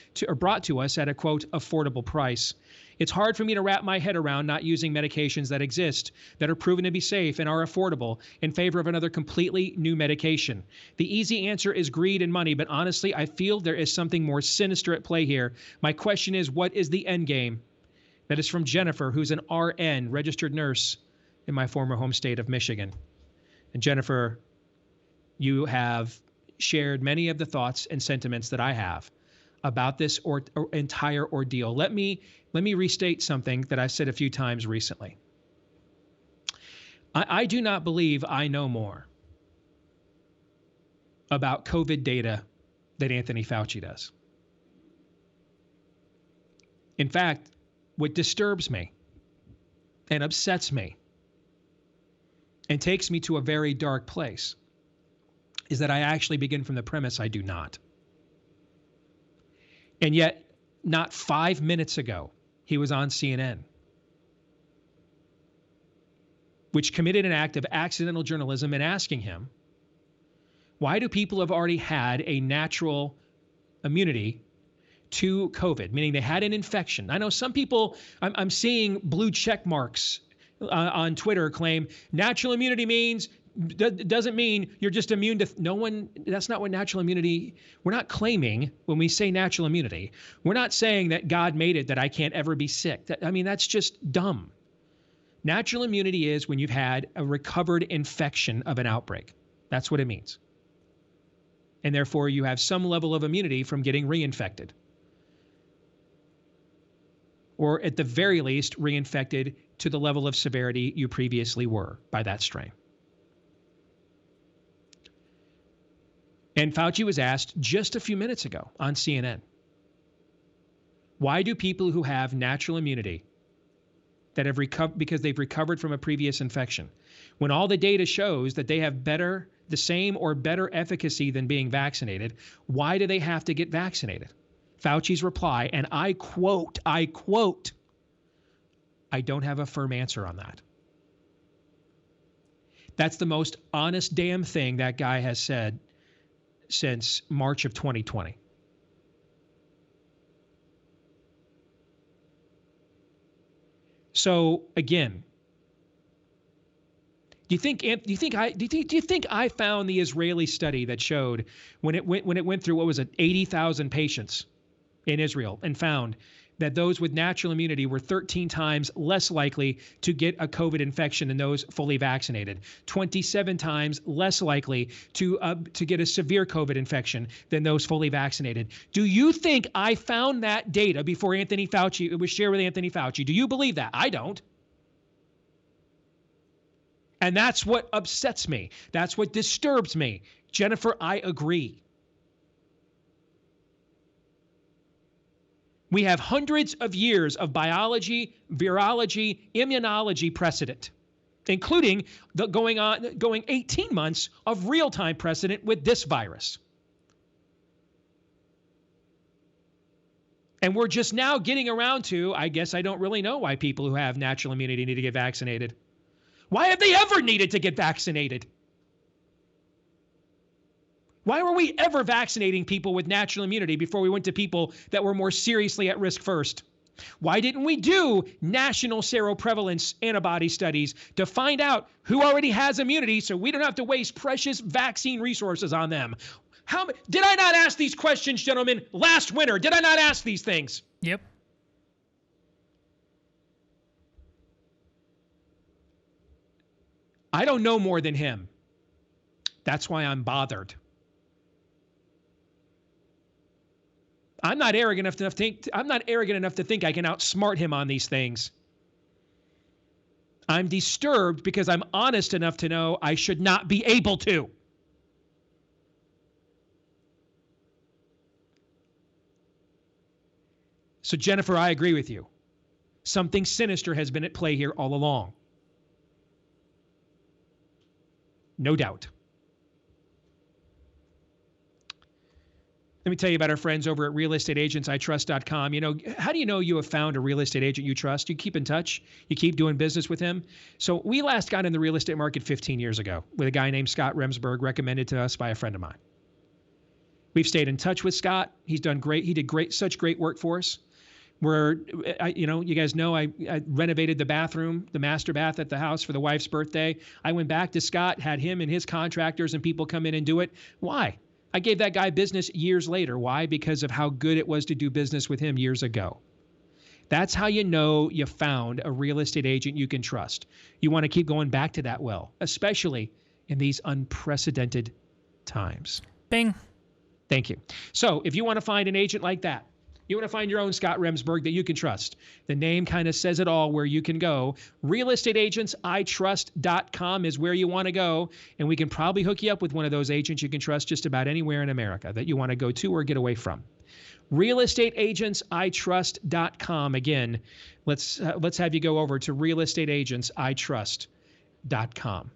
to us at a, quote, affordable price. It's hard for me to wrap my head around not using medications that exist, that are proven to be safe and are affordable, in favor of another completely new medication. The easy answer is greed and money, but honestly, I feel there is something more sinister at play here. My question is, what is the end game? That is from Jennifer, who's an RN, registered nurse in my former home state of Michigan. And Jennifer, you have shared many of the thoughts and sentiments that I have about this entire ordeal. Let me restate something that I've said a few times recently. I do not believe I know more about COVID data than Anthony Fauci does. In fact, what disturbs me and upsets me and takes me to a very dark place is that I actually begin from the premise I do not. And yet, not 5 minutes ago, he was on CNN, which committed an act of accidental journalism in asking him, why do people have already had a natural immunity to COVID, meaning they had an infection? I know some people, I'm seeing blue check marks on Twitter claim natural immunity doesn't mean you're just immune to no one. That's not what natural immunity, we're not claiming when we say natural immunity. We're not saying that God made it that I can't ever be sick. That's just dumb. Natural immunity is when you've had a recovered infection of an outbreak. That's what it means. And therefore you have some level of immunity from getting reinfected. Or at the very least, reinfected to the level of severity you previously were by that strain. And Fauci was asked just a few minutes ago on CNN, why do people who have natural immunity that have recovered because they've recovered from a previous infection, when all the data shows that they have the same or better efficacy than being vaccinated, why do they have to get vaccinated? Fauci's reply, and I quote, I don't have a firm answer on that. That's the most honest damn thing that guy has said since March of 2020. So again, do you think I found the Israeli study that showed when it went through, what was it, 80,000 patients in Israel, and found that those with natural immunity were 13 times less likely to get a COVID infection than those fully vaccinated, 27 times less likely to get a severe COVID infection than those fully vaccinated. Do you think I found that data before Anthony Fauci, it was shared with Anthony Fauci? Do you believe that? I don't. And that's what upsets me. That's what disturbs me. Jennifer, I agree. We have hundreds of years of biology, virology, immunology precedent, including going 18 months of real-time precedent with this virus. And we're just now getting around to, I guess I don't really know why people who have natural immunity need to get vaccinated. Why have they ever needed to get vaccinated? Why were we ever vaccinating people with natural immunity before we went to people that were more seriously at risk first? Why didn't we do national seroprevalence antibody studies to find out who already has immunity so we don't have to waste precious vaccine resources on them? Did I not ask these questions, gentlemen, last winter? Did I not ask these things? Yep. I don't know more than him. That's why I'm bothered. I'm not arrogant enough to think I can outsmart him on these things. I'm disturbed because I'm honest enough to know I should not be able to. So Jennifer, I agree with you. Something sinister has been at play here all along. No doubt. Let me tell you about our friends over at realestateagentsitrust.com. You know, how do you know you have found a real estate agent you trust? You keep in touch. You keep doing business with him. So we last got in the real estate market 15 years ago with a guy named Scott Remsburg, recommended to us by a friend of mine. We've stayed in touch with Scott. He's done great. He did such great work for us. You guys know I renovated the bathroom, the master bath at the house for the wife's birthday. I went back to Scott, had him and his contractors and people come in and do it. Why? I gave that guy business years later. Why? Because of how good it was to do business with him years ago. That's how you know you found a real estate agent you can trust. You want to keep going back to that well, especially in these unprecedented times. Bing. Thank you. So if you want to find an agent like that, you want to find your own Scott Remsburg that you can trust. The name kind of says it all where you can go. realestateagentsitrust.com is where you want to go. And we can probably hook you up with one of those agents you can trust just about anywhere in America that you want to go to or get away from. realestateagentsitrust.com. Again, let's have you go over to realestateagentsitrust.com.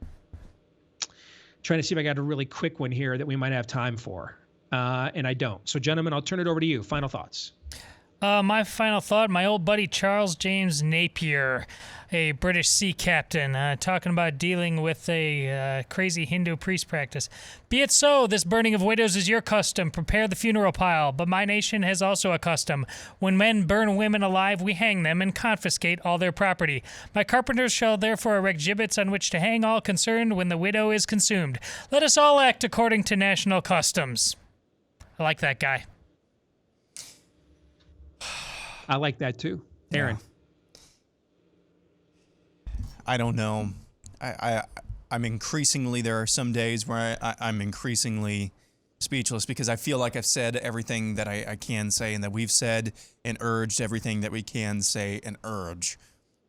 Trying to see if I got a really quick one here that we might have time for. And I don't. So, gentlemen, I'll turn it over to you. Final thoughts. My final thought, my old buddy Charles James Napier, a British sea captain, talking about dealing with a crazy Hindu priest practice. Be it so, this burning of widows is your custom. Prepare the funeral pile. But my nation has also a custom. When men burn women alive, we hang them and confiscate all their property. My carpenters shall therefore erect gibbets on which to hang all concerned when the widow is consumed. Let us all act according to national customs. I like that guy. I like that too. Aaron. I don't know. I'm increasingly, there are some days where I'm increasingly speechless because I feel like I've said everything that I can say and that we've said and urged everything that we can say and urge.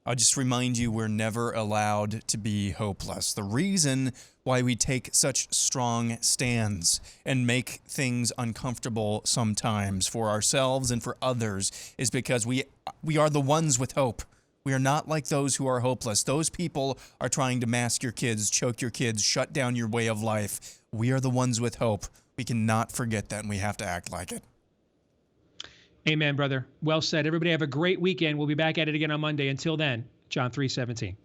I'll just remind you, we're never allowed to be hopeless. The reason why we take such strong stands and make things uncomfortable sometimes for ourselves and for others is because we are the ones with hope. We are not like those who are hopeless. Those people are trying to mask your kids, choke your kids, shut down your way of life. We are the ones with hope. We cannot forget that, and we have to act like it. Amen, brother. Well said. Everybody have a great weekend. We'll be back at it again on Monday. Until then, John 3:17.